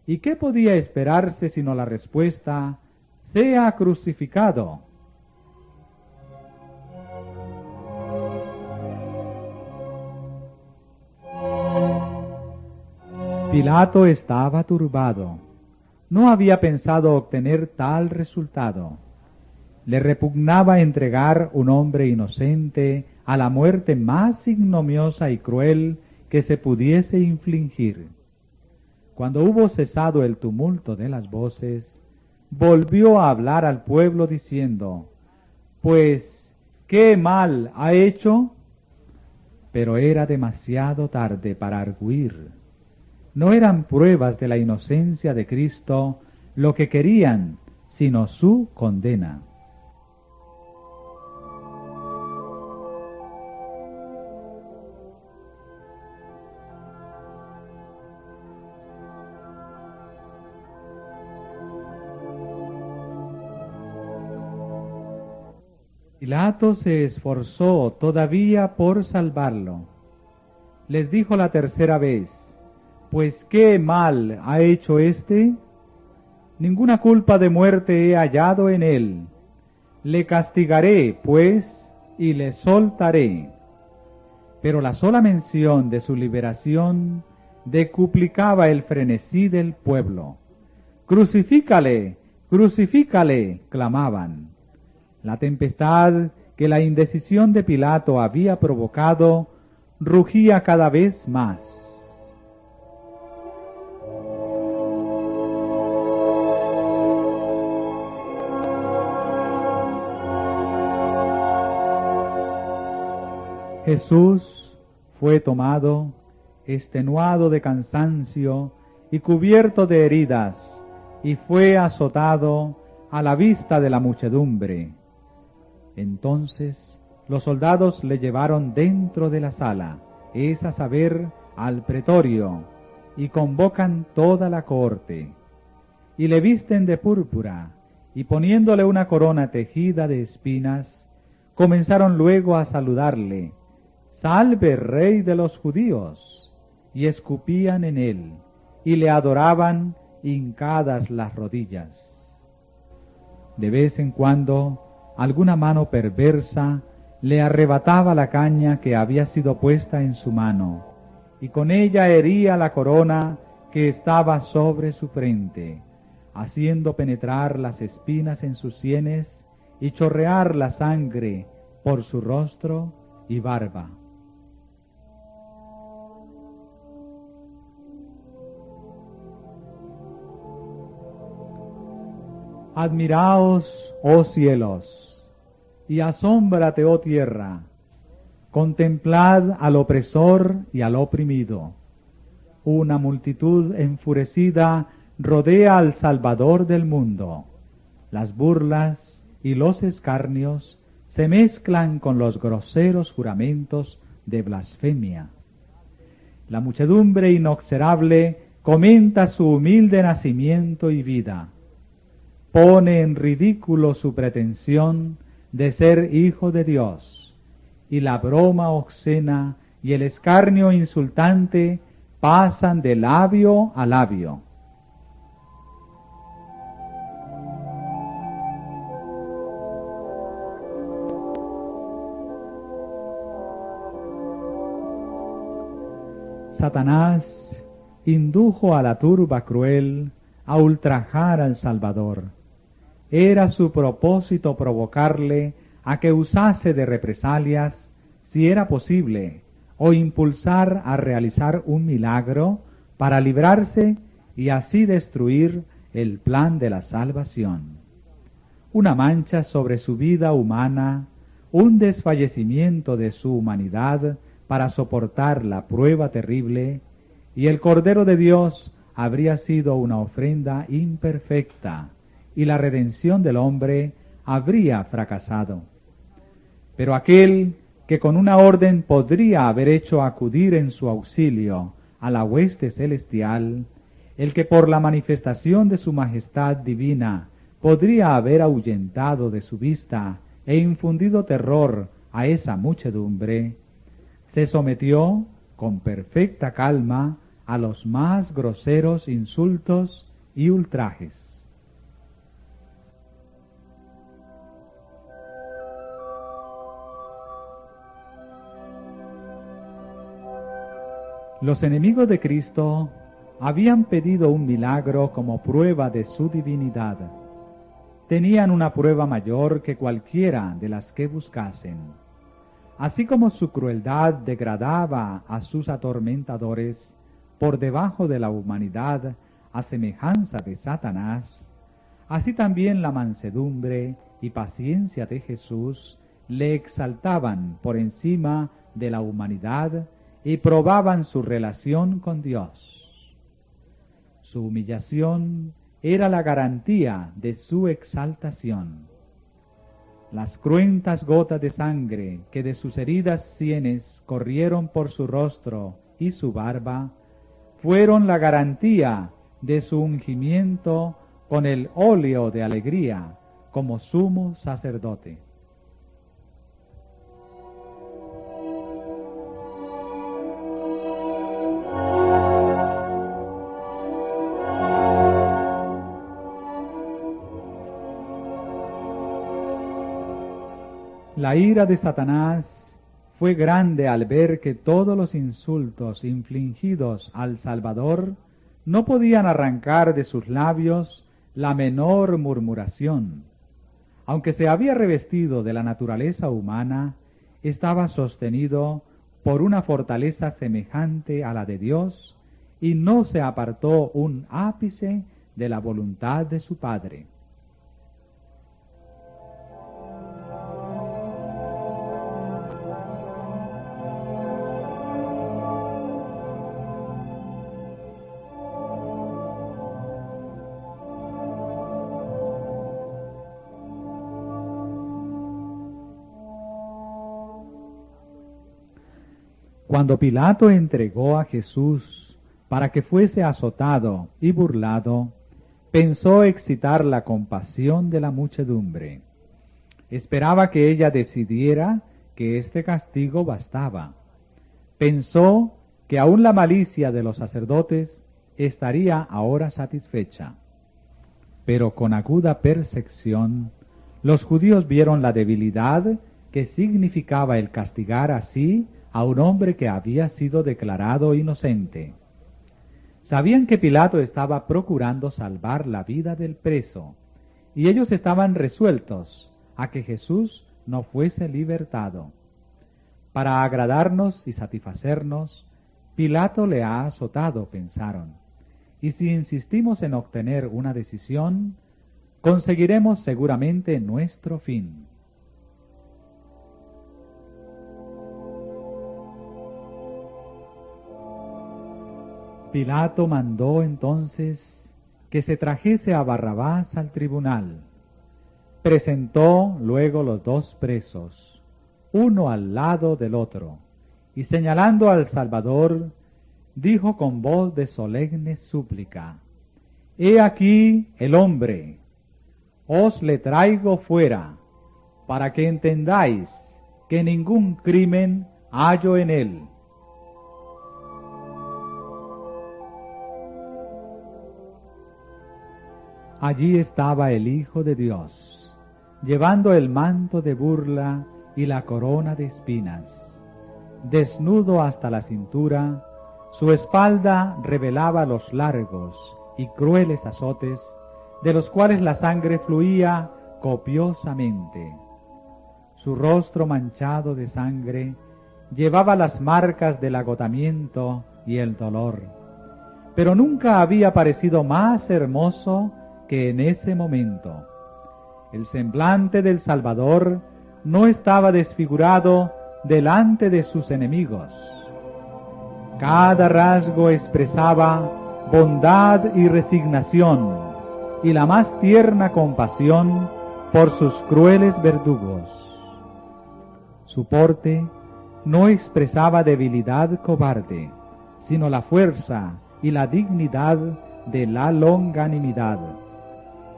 ¿Y qué podía esperarse sino la respuesta: sea crucificado? Pilato estaba turbado. No había pensado obtener tal resultado. Le repugnaba entregar un hombre inocente a la muerte más ignominiosa y cruel que se pudiese infligir. Cuando hubo cesado el tumulto de las voces, volvió a hablar al pueblo diciendo: Pues, ¿qué mal ha hecho? Pero era demasiado tarde para arguir. No eran pruebas de la inocencia de Cristo lo que querían, sino su condena. Pilato se esforzó todavía por salvarlo. Les dijo la tercera vez: Pues ¿qué mal ha hecho éste? Ninguna culpa de muerte he hallado en él. Le castigaré, pues, y le soltaré. Pero la sola mención de su liberación decuplicaba el frenesí del pueblo. ¡Crucifícale! ¡Crucifícale!, clamaban. La tempestad que la indecisión de Pilato había provocado rugía cada vez más. Jesús fue tomado, extenuado de cansancio y cubierto de heridas, y fue azotado a la vista de la muchedumbre. Entonces los soldados le llevaron dentro de la sala, es a saber, al pretorio, y convocan toda la corte, y le visten de púrpura, y poniéndole una corona tejida de espinas, comenzaron luego a saludarle: ¡Salve, Rey de los judíos! Y escupían en él, y le adoraban hincadas las rodillas. De vez en cuando, alguna mano perversa le arrebataba la caña que había sido puesta en su mano, y con ella hería la corona que estaba sobre su frente, haciendo penetrar las espinas en sus sienes y chorrear la sangre por su rostro y barba. Admiraos, oh cielos, y asómbrate, oh tierra. Contemplad al opresor y al oprimido. Una multitud enfurecida rodea al Salvador del mundo. Las burlas y los escarnios se mezclan con los groseros juramentos de blasfemia. La muchedumbre inexorable comenta su humilde nacimiento y vida. Pone en ridículo su pretensión de ser hijo de Dios, y la broma obscena y el escarnio insultante pasan de labio a labio. Satanás indujo a la turba cruel a ultrajar al Salvador. Era su propósito provocarle a que usase de represalias, si era posible, o impulsar a realizar un milagro para librarse y así destruir el plan de la salvación. Una mancha sobre su vida humana, un desfallecimiento de su humanidad para soportar la prueba terrible, y el Cordero de Dios habría sido una ofrenda imperfecta, y la redención del hombre habría fracasado. Pero aquel que con una orden podría haber hecho acudir en su auxilio a la hueste celestial, el que por la manifestación de su majestad divina podría haber ahuyentado de su vista e infundido terror a esa muchedumbre, se sometió con perfecta calma a los más groseros insultos y ultrajes. Los enemigos de Cristo habían pedido un milagro como prueba de su divinidad. Tenían una prueba mayor que cualquiera de las que buscasen. Así como su crueldad degradaba a sus atormentadores por debajo de la humanidad a semejanza de Satanás, así también la mansedumbre y paciencia de Jesús le exaltaban por encima de la humanidad y probaban su relación con Dios. Su humillación era la garantía de su exaltación. Las cruentas gotas de sangre que de sus heridas sienes corrieron por su rostro y su barba, fueron la garantía de su ungimiento con el óleo de alegría como sumo sacerdote. La ira de Satanás fue grande al ver que todos los insultos infligidos al Salvador no podían arrancar de sus labios la menor murmuración. Aunque se había revestido de la naturaleza humana, estaba sostenido por una fortaleza semejante a la de Dios y no se apartó un ápice de la voluntad de su Padre. Cuando Pilato entregó a Jesús para que fuese azotado y burlado, pensó excitar la compasión de la muchedumbre. Esperaba que ella decidiera que este castigo bastaba. Pensó que aún la malicia de los sacerdotes estaría ahora satisfecha. Pero con aguda percepción, los judíos vieron la debilidad que significaba el castigar así a un hombre que había sido declarado inocente. Sabían que Pilato estaba procurando salvar la vida del preso, y ellos estaban resueltos a que Jesús no fuese libertado. Para agradarnos y satisfacernos, Pilato le ha azotado, pensaron, y si insistimos en obtener una decisión, conseguiremos seguramente nuestro fin. Pilato mandó entonces que se trajese a Barrabás al tribunal. Presentó luego los dos presos, uno al lado del otro, y señalando al Salvador, dijo con voz de solemne súplica: «He aquí el hombre, os le traigo fuera, para que entendáis que ningún crimen hallo en él». Allí estaba el Hijo de Dios, llevando el manto de burla y la corona de espinas. Desnudo hasta la cintura, su espalda revelaba los largos y crueles azotes, de los cuales la sangre fluía copiosamente. Su rostro manchado de sangre llevaba las marcas del agotamiento y el dolor, pero nunca había parecido más hermoso que en ese momento. El semblante del Salvador no estaba desfigurado delante de sus enemigos. Cada rasgo expresaba bondad y resignación, y la más tierna compasión por sus crueles verdugos. Su porte no expresaba debilidad cobarde, sino la fuerza y la dignidad de la longanimidad.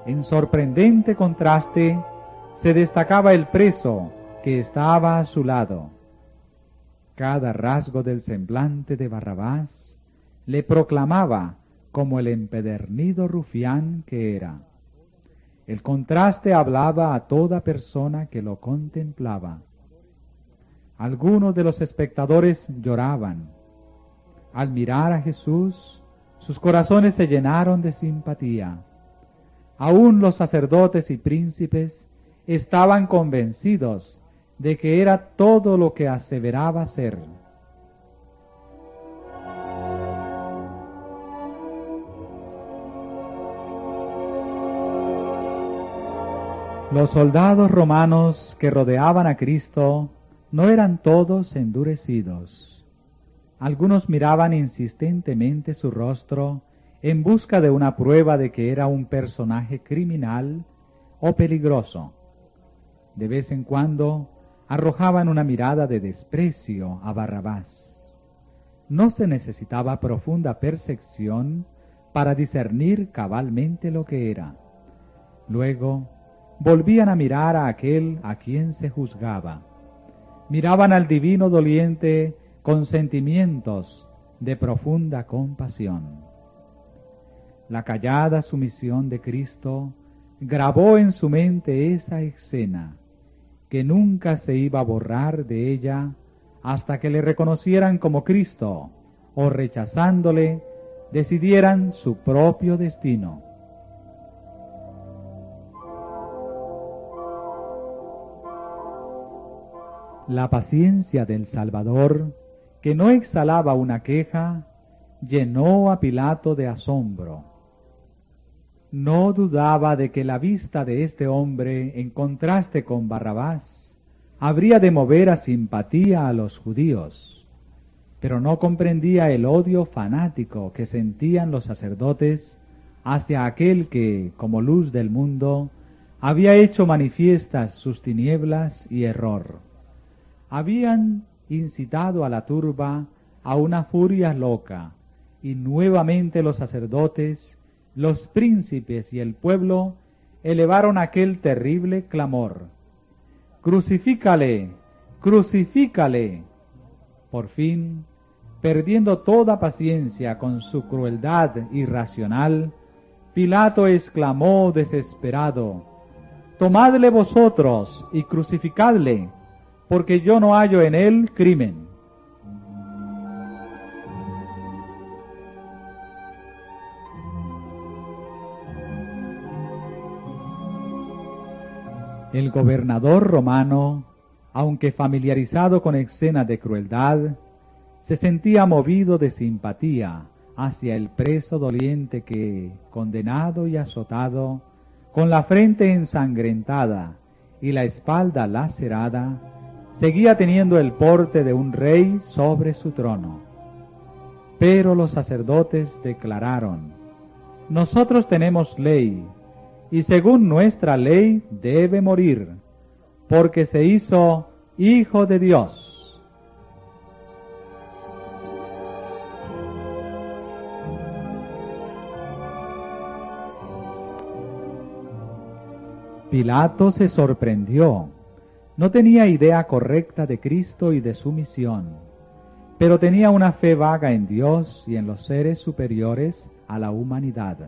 En sorprendente contraste se destacaba el preso que estaba a su lado. Cada rasgo del semblante de Barrabás le proclamaba como el empedernido rufián que era. El contraste hablaba a toda persona que lo contemplaba. Algunos de los espectadores lloraban. Al mirar a Jesús, sus corazones se llenaron de simpatía. Aún los sacerdotes y príncipes estaban convencidos de que era todo lo que aseveraba ser. Los soldados romanos que rodeaban a Cristo no eran todos endurecidos. Algunos miraban insistentemente su rostro en busca de una prueba de que era un personaje criminal o peligroso. De vez en cuando arrojaban una mirada de desprecio a Barrabás. No se necesitaba profunda percepción para discernir cabalmente lo que era. Luego volvían a mirar a aquel a quien se juzgaba. Miraban al divino doliente con sentimientos de profunda compasión. La callada sumisión de Cristo grabó en su mente esa escena, que nunca se iba a borrar de ella hasta que le reconocieran como Cristo, o rechazándole, decidieran su propio destino. La paciencia del Salvador, que no exhalaba una queja, llenó a Pilato de asombro. No dudaba de que la vista de este hombre, en contraste con Barrabás, habría de mover a simpatía a los judíos, pero no comprendía el odio fanático que sentían los sacerdotes hacia aquel que, como luz del mundo, había hecho manifiestas sus tinieblas y error. Habían incitado a la turba a una furia loca, y nuevamente los sacerdotes, los príncipes y el pueblo elevaron aquel terrible clamor: ¡Crucifícale! ¡Crucifícale! Por fin, perdiendo toda paciencia con su crueldad irracional, Pilato exclamó desesperado: ¡Tomadle vosotros y crucificadle, porque yo no hallo en él crimen! El gobernador romano, aunque familiarizado con escenas de crueldad, se sentía movido de simpatía hacia el preso doliente que, condenado y azotado, con la frente ensangrentada y la espalda lacerada, seguía teniendo el porte de un rey sobre su trono. Pero los sacerdotes declararon: nosotros tenemos ley, y según nuestra ley debe morir, porque se hizo Hijo de Dios. Pilato se sorprendió. No tenía idea correcta de Cristo y de su misión, pero tenía una fe vaga en Dios y en los seres superiores a la humanidad.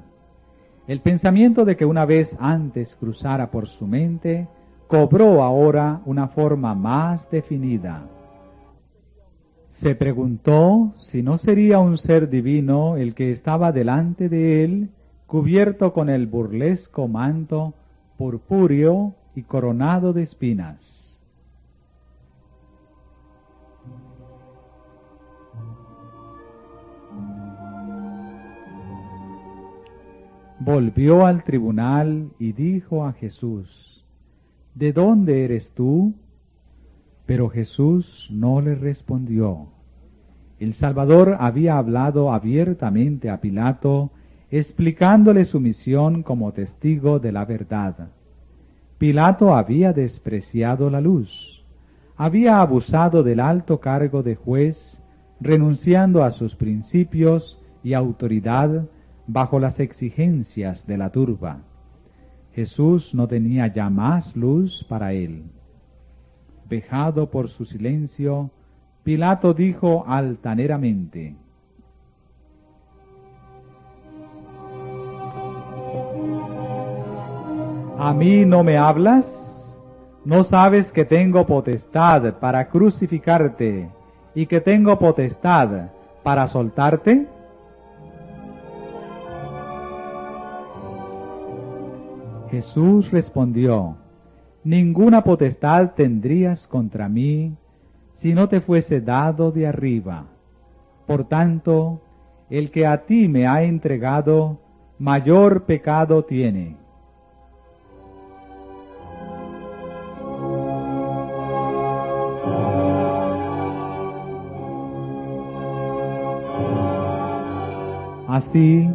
El pensamiento de que una vez antes cruzara por su mente cobró ahora una forma más definida. Se preguntó si no sería un ser divino el que estaba delante de él, cubierto con el burlesco manto purpúreo y coronado de espinas. Volvió al tribunal y dijo a Jesús: ¿de dónde eres tú? Pero Jesús no le respondió. El Salvador había hablado abiertamente a Pilato, explicándole su misión como testigo de la verdad. Pilato había despreciado la luz, había abusado del alto cargo de juez, renunciando a sus principios y autoridad bajo las exigencias de la turba. Jesús no tenía ya más luz para él. Vejado por su silencio, Pilato dijo altaneramente: ¿A mí no me hablas? ¿No sabes que tengo potestad para crucificarte y que tengo potestad para soltarte? Jesús respondió: Ninguna potestad tendrías contra mí si no te fuese dado de arriba. Por tanto, el que a ti me ha entregado, mayor pecado tiene. Así,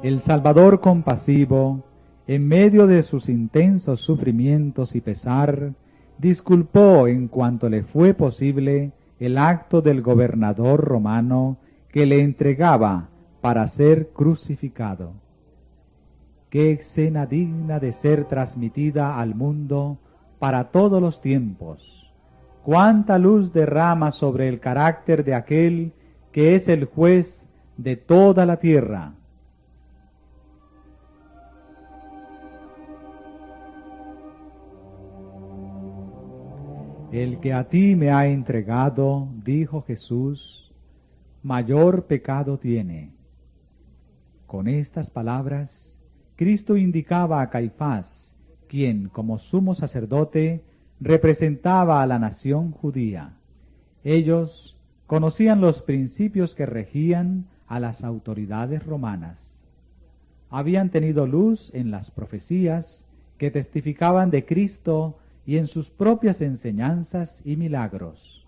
el Salvador compasivo, en medio de sus intensos sufrimientos y pesar, disculpó en cuanto le fue posible el acto del gobernador romano que le entregaba para ser crucificado. Qué escena digna de ser transmitida al mundo para todos los tiempos. Cuánta luz derrama sobre el carácter de aquel que es el juez de toda la tierra. El que a ti me ha entregado, dijo Jesús, mayor pecado tiene. Con estas palabras, Cristo indicaba a Caifás, quien, como sumo sacerdote, representaba a la nación judía. Ellos conocían los principios que regían a las autoridades romanas. Habían tenido luz en las profecías que testificaban de Cristo y en sus propias enseñanzas y milagros.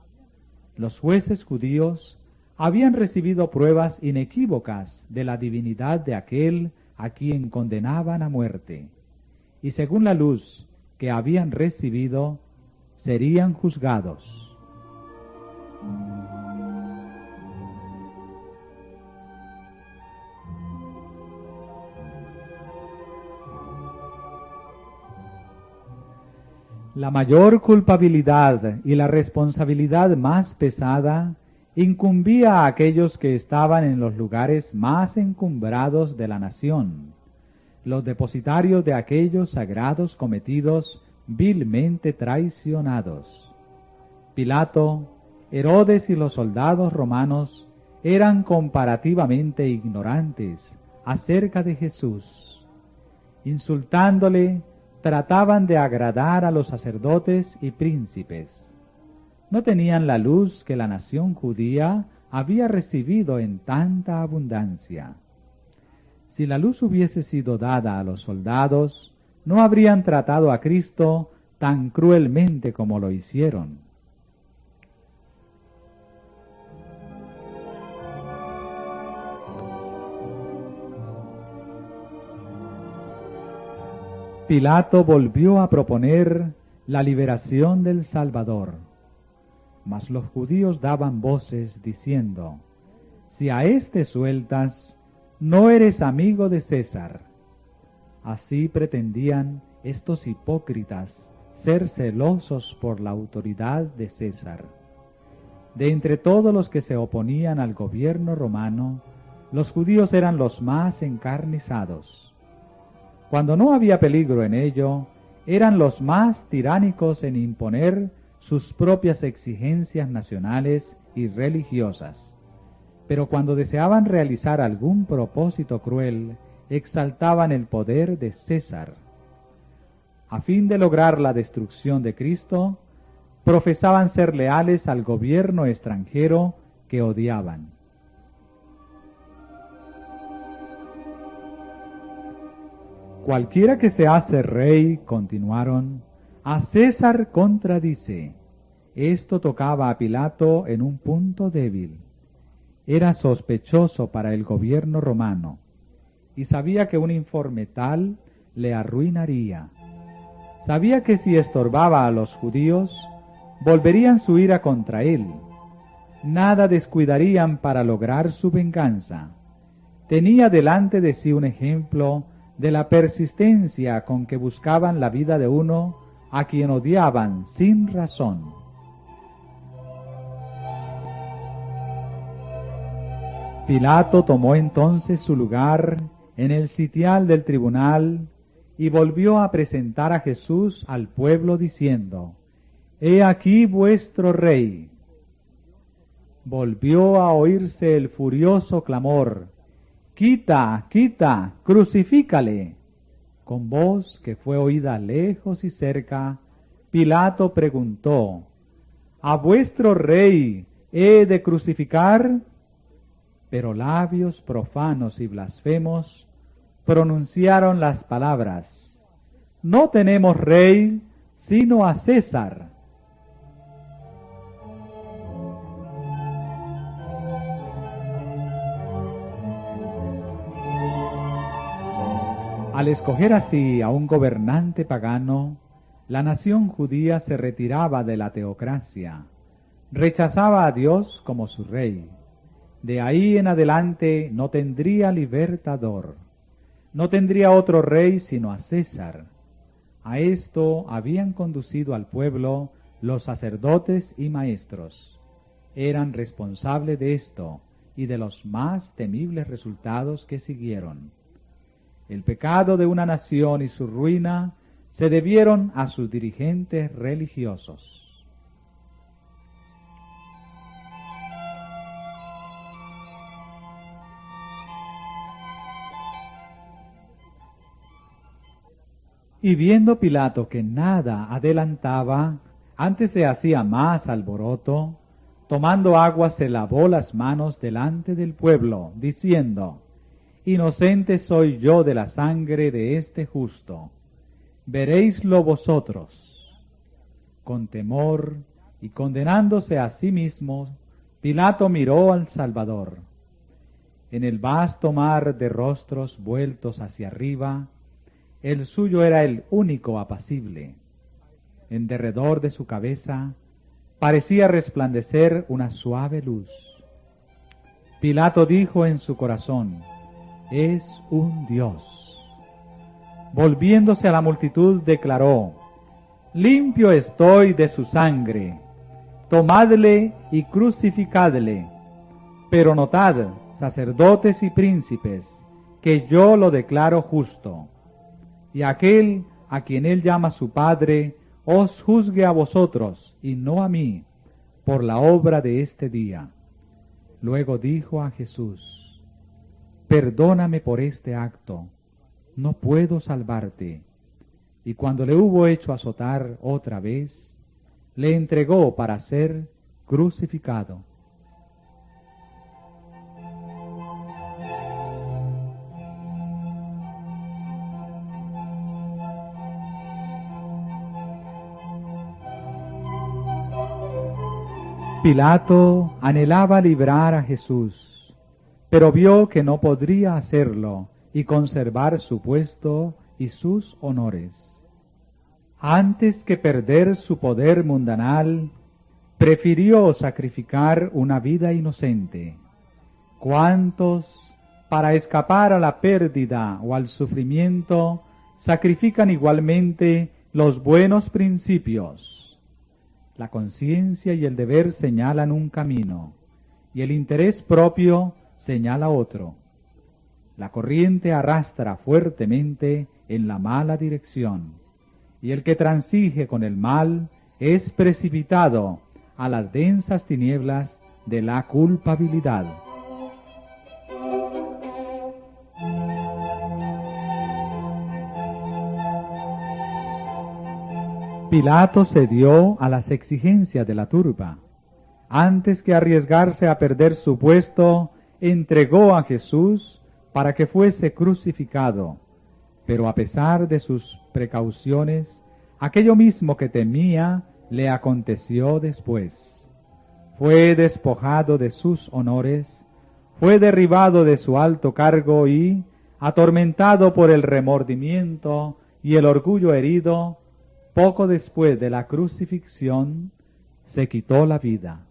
Los jueces judíos habían recibido pruebas inequívocas de la divinidad de aquel a quien condenaban a muerte, y según la luz que habían recibido, serían juzgados. La mayor culpabilidad y la responsabilidad más pesada incumbía a aquellos que estaban en los lugares más encumbrados de la nación, los depositarios de aquellos sagrados cometidos vilmente traicionados. Pilato, Herodes y los soldados romanos eran comparativamente ignorantes acerca de Jesús. Insultándole, trataban de agradar a los sacerdotes y príncipes. No tenían la luz que la nación judía había recibido en tanta abundancia. Si la luz hubiese sido dada a los soldados, no habrían tratado a Cristo tan cruelmente como lo hicieron. Pilato volvió a proponer la liberación del Salvador, mas los judíos daban voces diciendo: si a éste sueltas, no eres amigo de César. Así pretendían estos hipócritas ser celosos por la autoridad de César. De entre todos los que se oponían al gobierno romano, los judíos eran los más encarnizados. Cuando no había peligro en ello, eran los más tiránicos en imponer sus propias exigencias nacionales y religiosas. Pero cuando deseaban realizar algún propósito cruel, exaltaban el poder de César. A fin de lograr la destrucción de Cristo, profesaban ser leales al gobierno extranjero que odiaban. Cualquiera que se hace rey, continuaron, a César contradice. Esto tocaba a Pilato en un punto débil. era sospechoso para el gobierno romano y sabía que un informe tal le arruinaría. Sabía que si estorbaba a los judíos, volverían su ira contra él. Nada descuidarían para lograr su venganza. Tenía delante de sí un ejemplo de la persistencia con que buscaban la vida de uno a quien odiaban sin razón. Pilato tomó entonces su lugar en el sitial del tribunal y volvió a presentar a Jesús al pueblo diciendo: «He aquí vuestro rey». Volvió a oírse el furioso clamor: «¡Quita, quita, crucifícale!». Con voz que fue oída lejos y cerca, Pilato preguntó: «¿A vuestro rey he de crucificar?». Pero labios profanos y blasfemos pronunciaron las palabras: «No tenemos rey sino a César». Al escoger así a un gobernante pagano, la nación judía se retiraba de la teocracia, rechazaba a Dios como su rey. De ahí en adelante no tendría libertador, no tendría otro rey sino a César. A esto habían conducido al pueblo los sacerdotes y maestros. Eran responsables de esto y de los más temibles resultados que siguieron. El pecado de una nación y su ruina se debieron a sus dirigentes religiosos. Y viendo Pilato que nada adelantaba, antes se hacía más alboroto, tomando agua se lavó las manos delante del pueblo, diciendo: «Inocente soy yo de la sangre de este justo, veréislo vosotros». Con temor y condenándose a sí mismo, Pilato miró al Salvador. En el vasto mar de rostros vueltos hacia arriba, el suyo era el único apacible. En derredor de su cabeza parecía resplandecer una suave luz. Pilato dijo en su corazón: «Es un Dios». Volviéndose a la multitud declaró: «Limpio estoy de su sangre, tomadle y crucificadle. Pero notad, sacerdotes y príncipes, que yo lo declaro justo. Y aquel a quien él llama su Padre, os juzgue a vosotros, y no a mí, por la obra de este día». Luego dijo a Jesús: «Perdóname por este acto, no puedo salvarte». Y cuando le hubo hecho azotar otra vez, le entregó para ser crucificado. Pilato anhelaba librar a Jesús, pero vio que no podría hacerlo y conservar su puesto y sus honores. Antes que perder su poder mundanal, prefirió sacrificar una vida inocente. ¿Cuántos, para escapar a la pérdida o al sufrimiento, sacrifican igualmente los buenos principios? La conciencia y el deber señalan un camino, y el interés propio señala otro. La corriente arrastra fuertemente en la mala dirección, y el que transige con el mal es precipitado a las densas tinieblas de la culpabilidad. Pilato cedió a las exigencias de la turba. Antes que arriesgarse a perder su puesto, entregó a Jesús para que fuese crucificado. Pero a pesar de sus precauciones, aquello mismo que temía le aconteció después. Fue despojado de sus honores fue derribado de su alto cargo y, atormentado por el remordimiento y el orgullo herido, poco después de la crucifixión, se quitó la vida.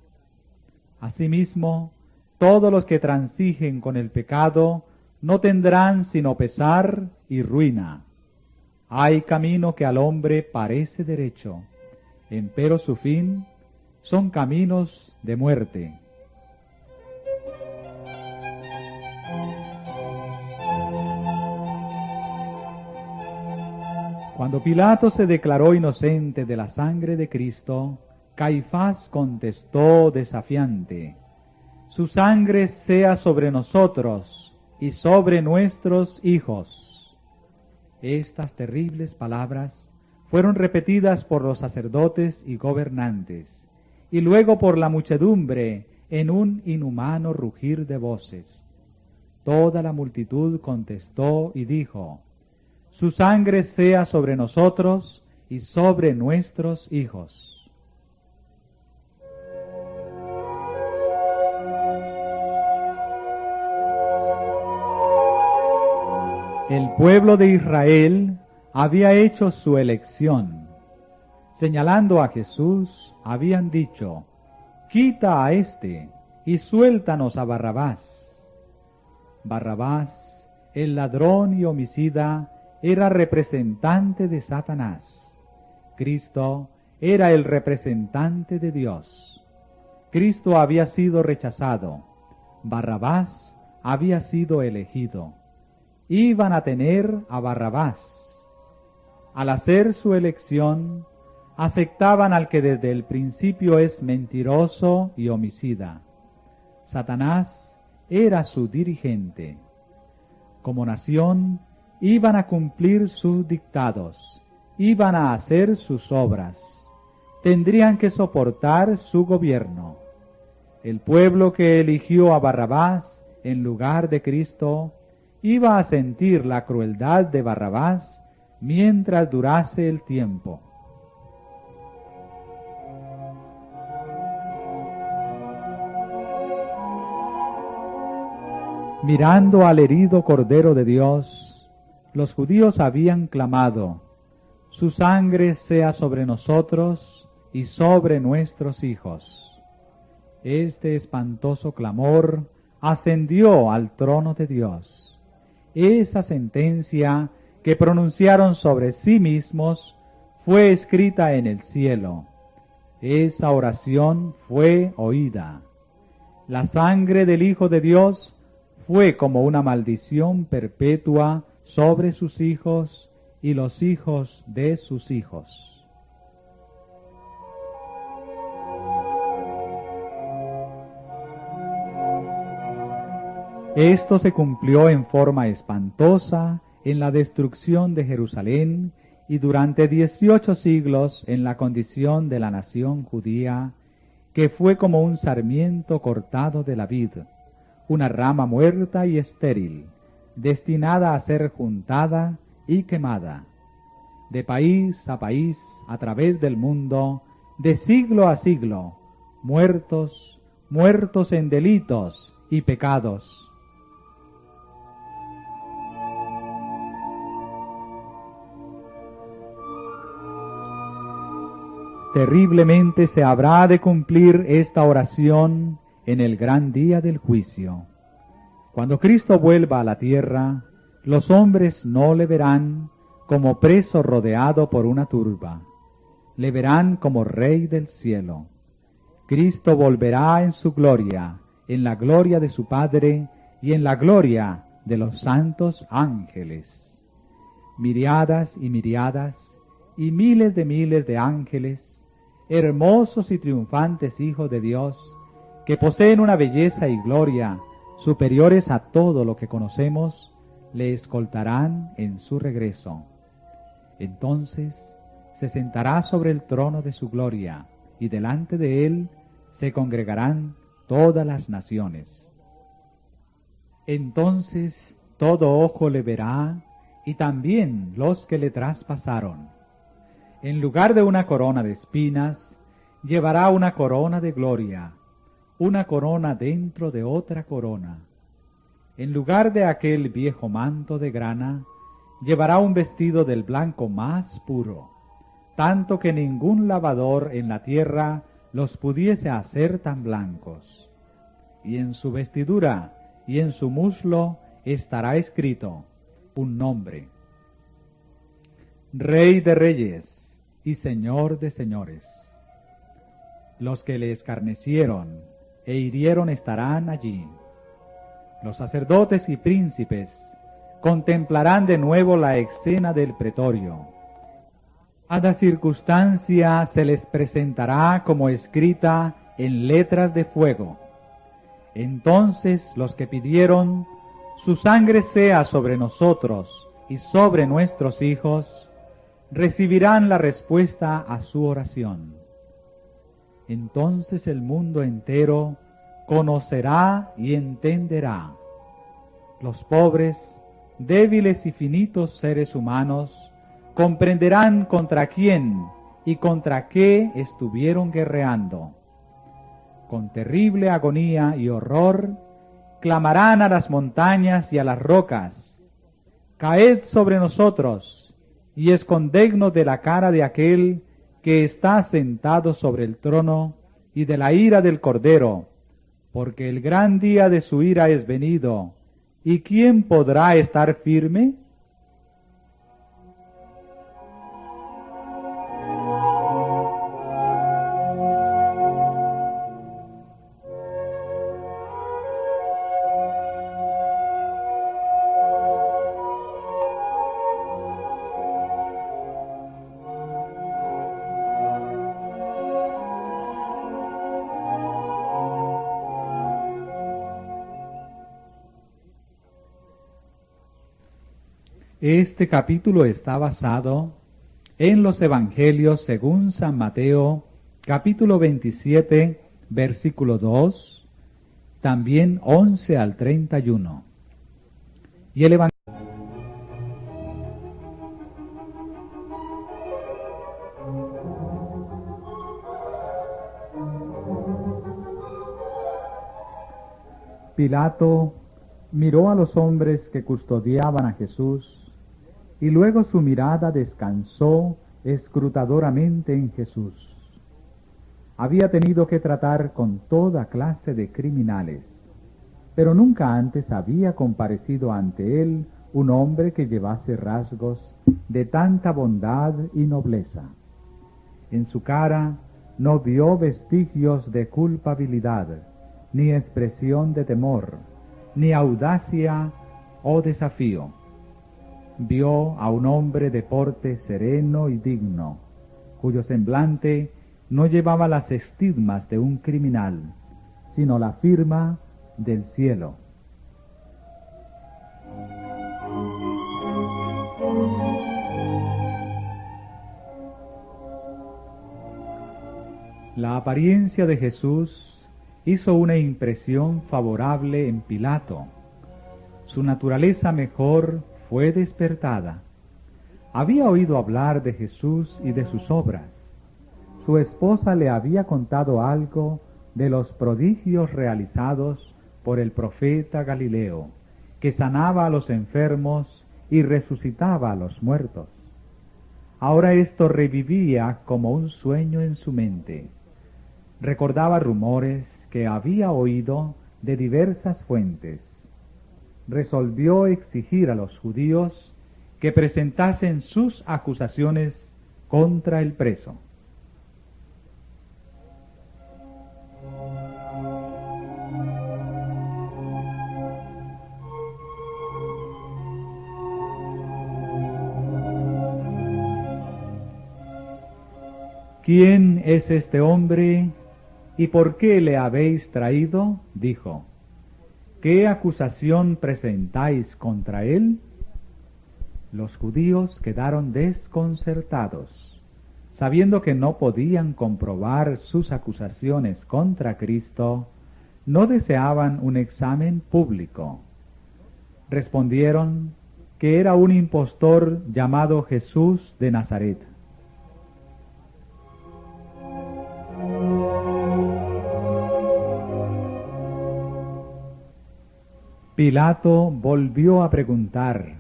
Asimismo, todos los que transigen con el pecado no tendrán sino pesar y ruina. Hay camino que al hombre parece derecho, empero su fin son caminos de muerte. Cuando Pilato se declaró inocente de la sangre de Cristo, Caifás contestó desafiante: «Su sangre sea sobre nosotros y sobre nuestros hijos». Estas terribles palabras fueron repetidas por los sacerdotes y gobernantes, y luego por la muchedumbre en un inhumano rugir de voces. Toda la multitud contestó y dijo: «Su sangre sea sobre nosotros y sobre nuestros hijos». El pueblo de Israel había hecho su elección. Señalando a Jesús, habían dicho: «Quita a éste y suéltanos a Barrabás». Barrabás, el ladrón y homicida, era representante de Satanás. Cristo era el representante de Dios. Cristo había sido rechazado. Barrabás había sido elegido. Iban a tener a Barrabás. Al hacer su elección, aceptaban al que desde el principio es mentiroso y homicida. Satanás era su dirigente. Como nación, iban a cumplir sus dictados, iban a hacer sus obras, tendrían que soportar su gobierno. El pueblo que eligió a Barrabás en lugar de Cristo iba a sentir la crueldad de Barrabás mientras durase el tiempo. Mirando al herido Cordero de Dios, los judíos habían clamado: «Su sangre sea sobre nosotros y sobre nuestros hijos». Este espantoso clamor ascendió al trono de Dios. Esa sentencia que pronunciaron sobre sí mismos fue escrita en el cielo. Esa oración fue oída. La sangre del Hijo de Dios fue como una maldición perpetua sobre sus hijos y los hijos de sus hijos. Esto se cumplió en forma espantosa en la destrucción de Jerusalén y durante 18 siglos en la condición de la nación judía, que fue como un sarmiento cortado de la vid, una rama muerta y estéril, destinada a ser juntada y quemada. De país, a través del mundo, de siglo a siglo, muertos, muertos en delitos y pecados. Terriblemente se habrá de cumplir esta oración en el gran día del juicio. Cuando Cristo vuelva a la tierra, los hombres no le verán como preso rodeado por una turba. Le verán como Rey del cielo. Cristo volverá en su gloria, en la gloria de su Padre y en la gloria de los santos ángeles. Miriadas y miles de ángeles, hermosos y triunfantes hijos de Dios, que poseen una belleza y gloria superiores a todo lo que conocemos, le escoltarán en su regreso. Entonces se sentará sobre el trono de su gloria, y delante de él se congregarán todas las naciones. Entonces todo ojo le verá, y también los que le traspasaron. En lugar de una corona de espinas, llevará una corona de gloria, una corona dentro de otra corona, en lugar de aquel viejo manto de grana, llevará un vestido del blanco más puro, tanto que ningún lavador en la tierra los pudiese hacer tan blancos. Y en su vestidura y en su muslo estará escrito un nombre: Rey de Reyes y Señor de Señores. Los que le escarnecieron e hirieron estarán allí. Los sacerdotes y príncipes contemplarán de nuevo la escena del pretorio. Cada circunstancia se les presentará como escrita en letras de fuego. Entonces los que pidieron, su sangre sea sobre nosotros y sobre nuestros hijos, recibirán la respuesta a su oración. Entonces el mundo entero conocerá y entenderá. Los pobres, débiles y finitos seres humanos comprenderán contra quién y contra qué estuvieron guerreando. Con terrible agonía y horror, clamarán a las montañas y a las rocas: caed sobre nosotros y escondednos de la cara de aquel que está sentado sobre el trono y de la ira del Cordero, porque el gran día de su ira es venido, ¿y quién podrá estar firme? Este capítulo está basado en los Evangelios según San Mateo, capítulo 27, versículo 2, también 11 al 31. Y el Evangelio Pilato miró a los hombres que custodiaban a Jesús, y luego su mirada descansó escrutadoramente en Jesús. Había tenido que tratar con toda clase de criminales, pero nunca antes había comparecido ante él un hombre que llevase rasgos de tanta bondad y nobleza. En su cara no vio vestigios de culpabilidad, ni expresión de temor, ni audacia o desafío. Vio a un hombre de porte sereno y digno, cuyo semblante no llevaba las estigmas de un criminal, sino la firma del cielo. La apariencia de Jesús hizo una impresión favorable en Pilato. Su naturaleza mejor fue despertada. Había oído hablar de Jesús y de sus obras. Su esposa le había contado algo de los prodigios realizados por el profeta Galileo, que sanaba a los enfermos y resucitaba a los muertos. Ahora esto revivía como un sueño en su mente. Recordaba rumores que había oído de diversas fuentes. Resolvió exigir a los judíos que presentasen sus acusaciones contra el preso. ¿Quién es este hombre y por qué le habéis traído? Dijo. ¿Qué acusación presentáis contra él? Los judíos quedaron desconcertados, sabiendo que no podían comprobar sus acusaciones contra Cristo. No deseaban un examen público. Respondieron que era un impostor llamado Jesús de Nazaret. Pilato volvió a preguntar: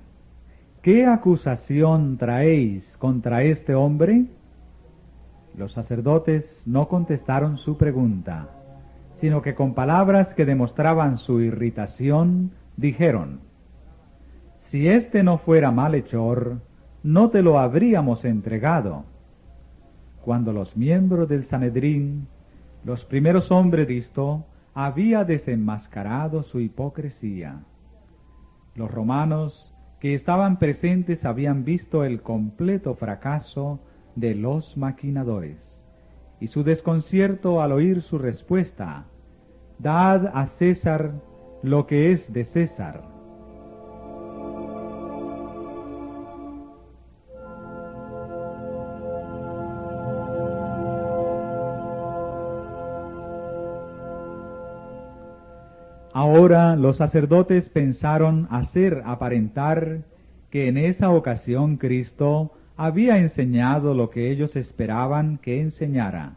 ¿qué acusación traéis contra este hombre? Los sacerdotes no contestaron su pregunta, sino que con palabras que demostraban su irritación, dijeron: si éste no fuera malhechor, no te lo habríamos entregado. Cuando los miembros del Sanedrín, los primeros hombres de esto, había desenmascarado su hipocresía. Los romanos que estaban presentes habían visto el completo fracaso de los maquinadores y su desconcierto al oír su respuesta: dad a César lo que es de César. Ahora los sacerdotes pensaron hacer aparentar que en esa ocasión Cristo había enseñado lo que ellos esperaban que enseñara.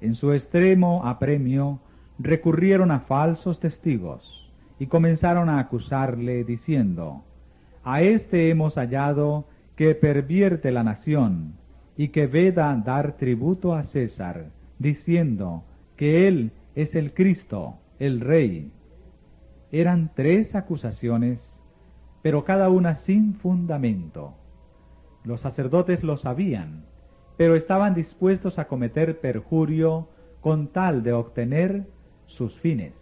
En su extremo apremio recurrieron a falsos testigos y comenzaron a acusarle diciendo: a éste hemos hallado que pervierte la nación y que veda dar tributo a César, diciendo que él es el Cristo, el Rey. Eran 3 acusaciones, pero cada una sin fundamento. Los sacerdotes lo sabían, pero estaban dispuestos a cometer perjurio con tal de obtener sus fines.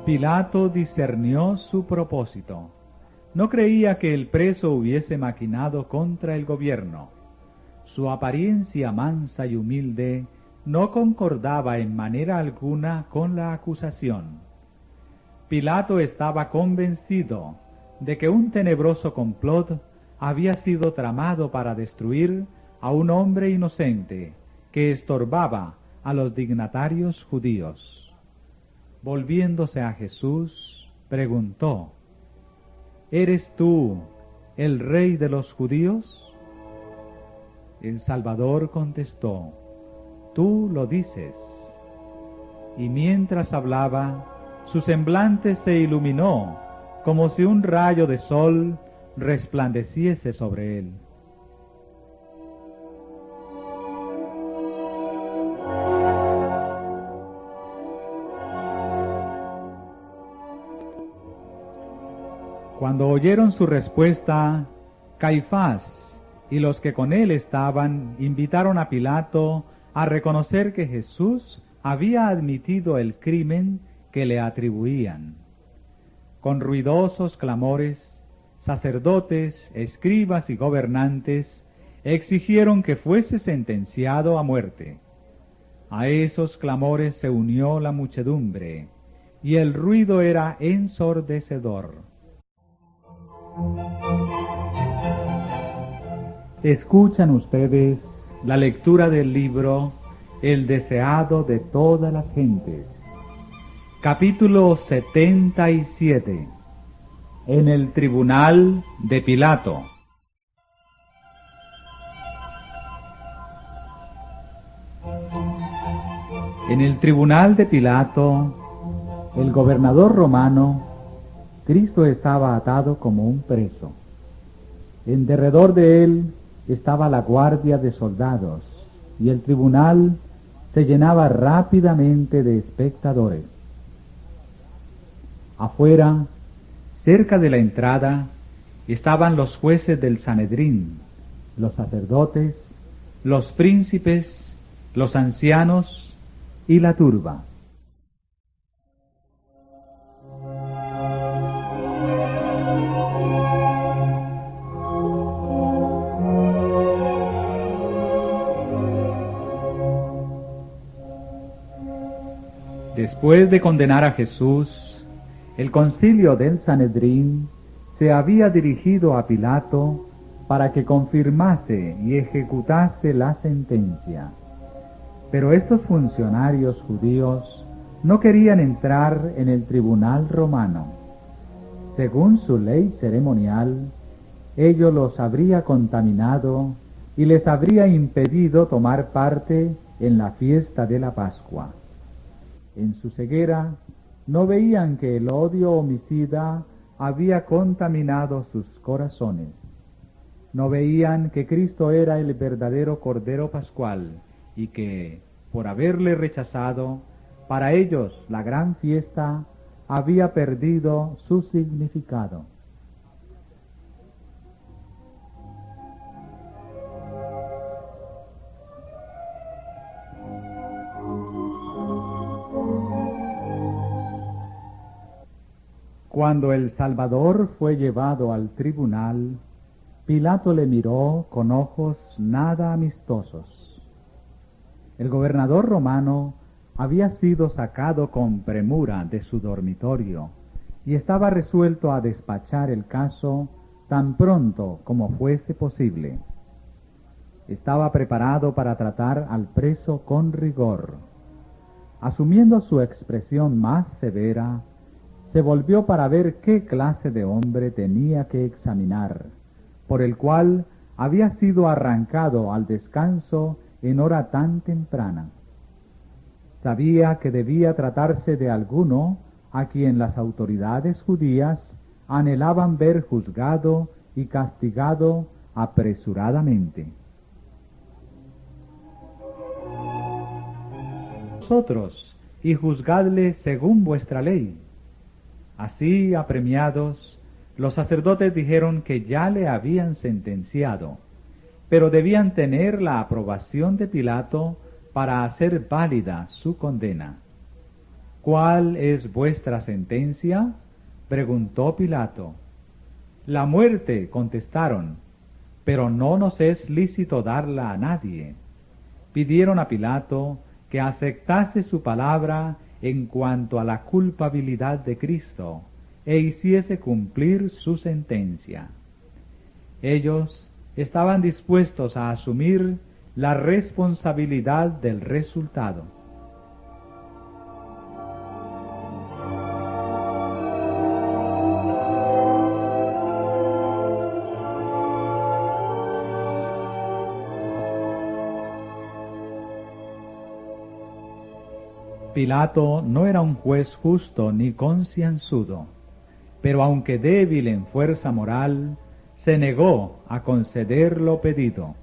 Pilato discernió su propósito. No creía que el preso hubiese maquinado contra el gobierno. Su apariencia mansa y humilde no concordaba en manera alguna con la acusación. Pilato estaba convencido de que un tenebroso complot había sido tramado para destruir a un hombre inocente que estorbaba a los dignatarios judíos. Volviéndose a Jesús, preguntó: ¿eres tú el Rey de los judíos? El Salvador contestó: tú lo dices. Y mientras hablaba, su semblante se iluminó como si un rayo de sol resplandeciese sobre él. Cuando oyeron su respuesta, Caifás y los que con él estaban invitaron a Pilato a reconocer que Jesús había admitido el crimen que le atribuían. Con ruidosos clamores, sacerdotes, escribas y gobernantes exigieron que fuese sentenciado a muerte. A esos clamores se unió la muchedumbre, y el ruido era ensordecedor. Escuchan ustedes la lectura del libro El deseado de todas las gentes. Capítulo 77. En el tribunal de Pilato. En el tribunal de Pilato, el gobernador romano, Cristo estaba atado como un preso. En derredor de él estaba la guardia de soldados, y el tribunal se llenaba rápidamente de espectadores. Afuera, cerca de la entrada, estaban los jueces del Sanedrín, los sacerdotes, los príncipes, los ancianos y la turba. Después de condenar a Jesús, el concilio del Sanedrín se había dirigido a Pilato para que confirmase y ejecutase la sentencia. Pero estos funcionarios judíos no querían entrar en el tribunal romano. Según su ley ceremonial, ello los habría contaminado y les habría impedido tomar parte en la fiesta de la Pascua. En su ceguera, no veían que el odio homicida había contaminado sus corazones. No veían que Cristo era el verdadero Cordero Pascual y que, por haberle rechazado, para ellos la gran fiesta había perdido su significado. Cuando el Salvador fue llevado al tribunal, Pilato le miró con ojos nada amistosos. El gobernador romano había sido sacado con premura de su dormitorio y estaba resuelto a despachar el caso tan pronto como fuese posible. Estaba preparado para tratar al preso con rigor. Asumiendo su expresión más severa, se volvió para ver qué clase de hombre tenía que examinar, por el cual había sido arrancado al descanso en hora tan temprana. Sabía que debía tratarse de alguno a quien las autoridades judías anhelaban ver juzgado y castigado apresuradamente. Vosotros, y juzgadle según vuestra ley. Así, apremiados, los sacerdotes dijeron que ya le habían sentenciado, pero debían tener la aprobación de Pilato para hacer válida su condena. ¿Cuál es vuestra sentencia?, preguntó Pilato. La muerte, contestaron, pero no nos es lícito darla a nadie. Pidieron a Pilato que aceptase su palabra en cuanto a la culpabilidad de Cristo e hiciese cumplir su sentencia. Ellos estaban dispuestos a asumir la responsabilidad del resultado. Pilato no era un juez justo ni concienzudo, pero aunque débil en fuerza moral, se negó a conceder lo pedido.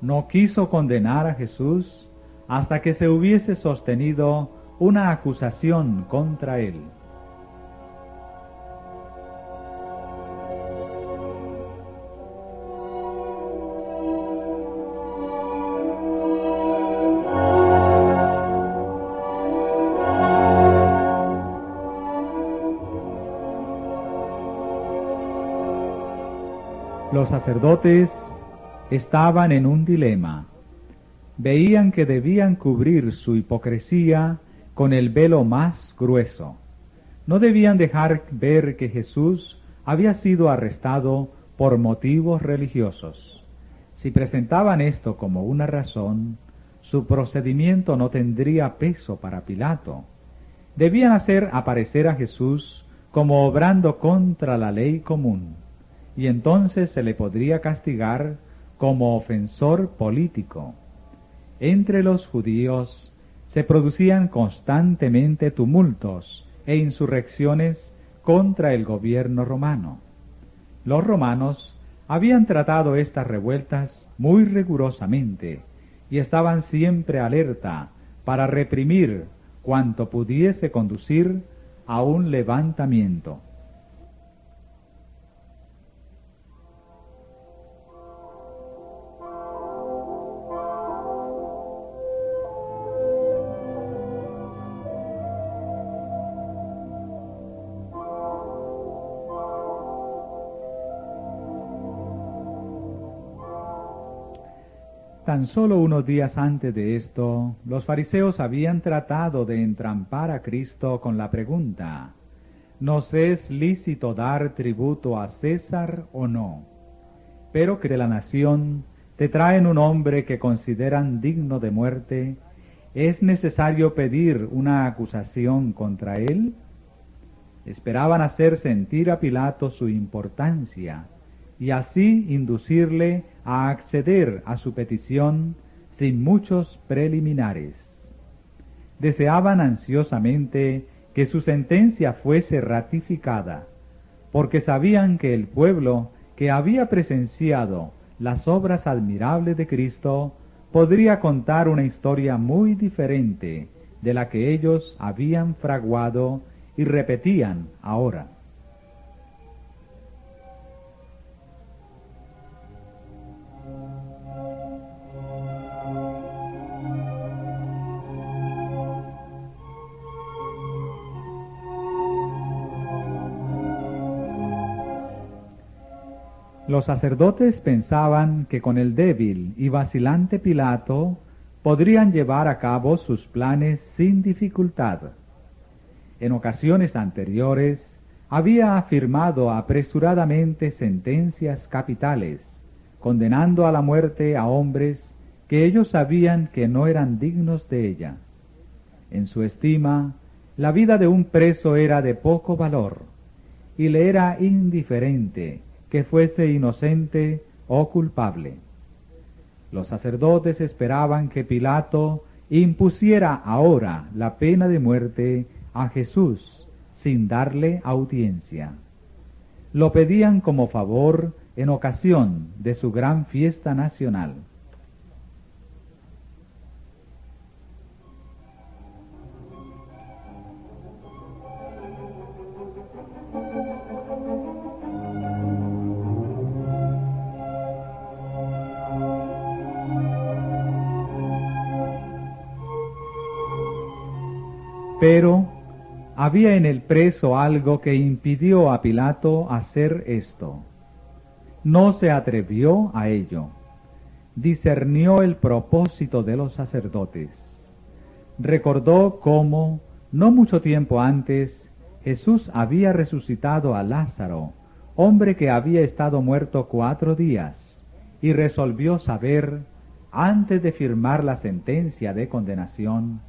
No quiso condenar a Jesús hasta que se hubiese sostenido una acusación contra él. Los sacerdotes estaban en un dilema. Veían que debían cubrir su hipocresía con el velo más grueso. No debían dejar ver que Jesús había sido arrestado por motivos religiosos. Si presentaban esto como una razón, su procedimiento no tendría peso para Pilato. Debían hacer aparecer a Jesús como obrando contra la ley común, y entonces se le podría castigar como ofensor político. Entre los judíos se producían constantemente tumultos e insurrecciones contra el gobierno romano. Los romanos habían tratado estas revueltas muy rigurosamente y estaban siempre alerta para reprimir cuanto pudiese conducir a un levantamiento. Tan solo unos días antes de esto, los fariseos habían tratado de entrampar a Cristo con la pregunta: ¿nos es lícito dar tributo a César o no? Pero que de la nación te traen un hombre que consideran digno de muerte ¿es necesario pedir una acusación contra él? Esperaban hacer sentir a Pilato su importancia y así inducirle a acceder a su petición sin muchos preliminares. Deseaban ansiosamente que su sentencia fuese ratificada, porque sabían que el pueblo que había presenciado las obras admirables de Cristo podría contar una historia muy diferente de la que ellos habían fraguado y repetían ahora. Los sacerdotes pensaban que con el débil y vacilante Pilato podrían llevar a cabo sus planes sin dificultad. En ocasiones anteriores había afirmado apresuradamente sentencias capitales, condenando a la muerte a hombres que ellos sabían que no eran dignos de ella. En su estima, la vida de un preso era de poco valor, y le era indiferente que fuese inocente o culpable. Los sacerdotes esperaban que Pilato impusiera ahora la pena de muerte a Jesús sin darle audiencia. Lo pedían como favor en ocasión de su gran fiesta nacional. Pero había en el preso algo que impidió a Pilato hacer esto. No se atrevió a ello. Discernió el propósito de los sacerdotes. Recordó cómo, no mucho tiempo antes, Jesús había resucitado a Lázaro, hombre que había estado muerto 4 días, y resolvió saber, antes de firmar la sentencia de condenación,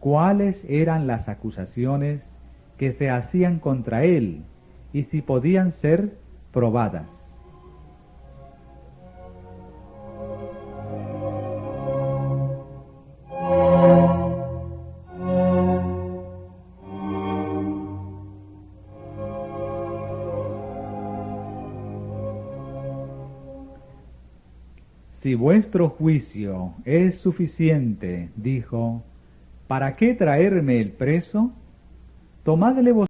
cuáles eran las acusaciones que se hacían contra él y si podían ser probadas. Si vuestro juicio es suficiente, dijo, ¿para qué traerme el preso? Tomadle vosotros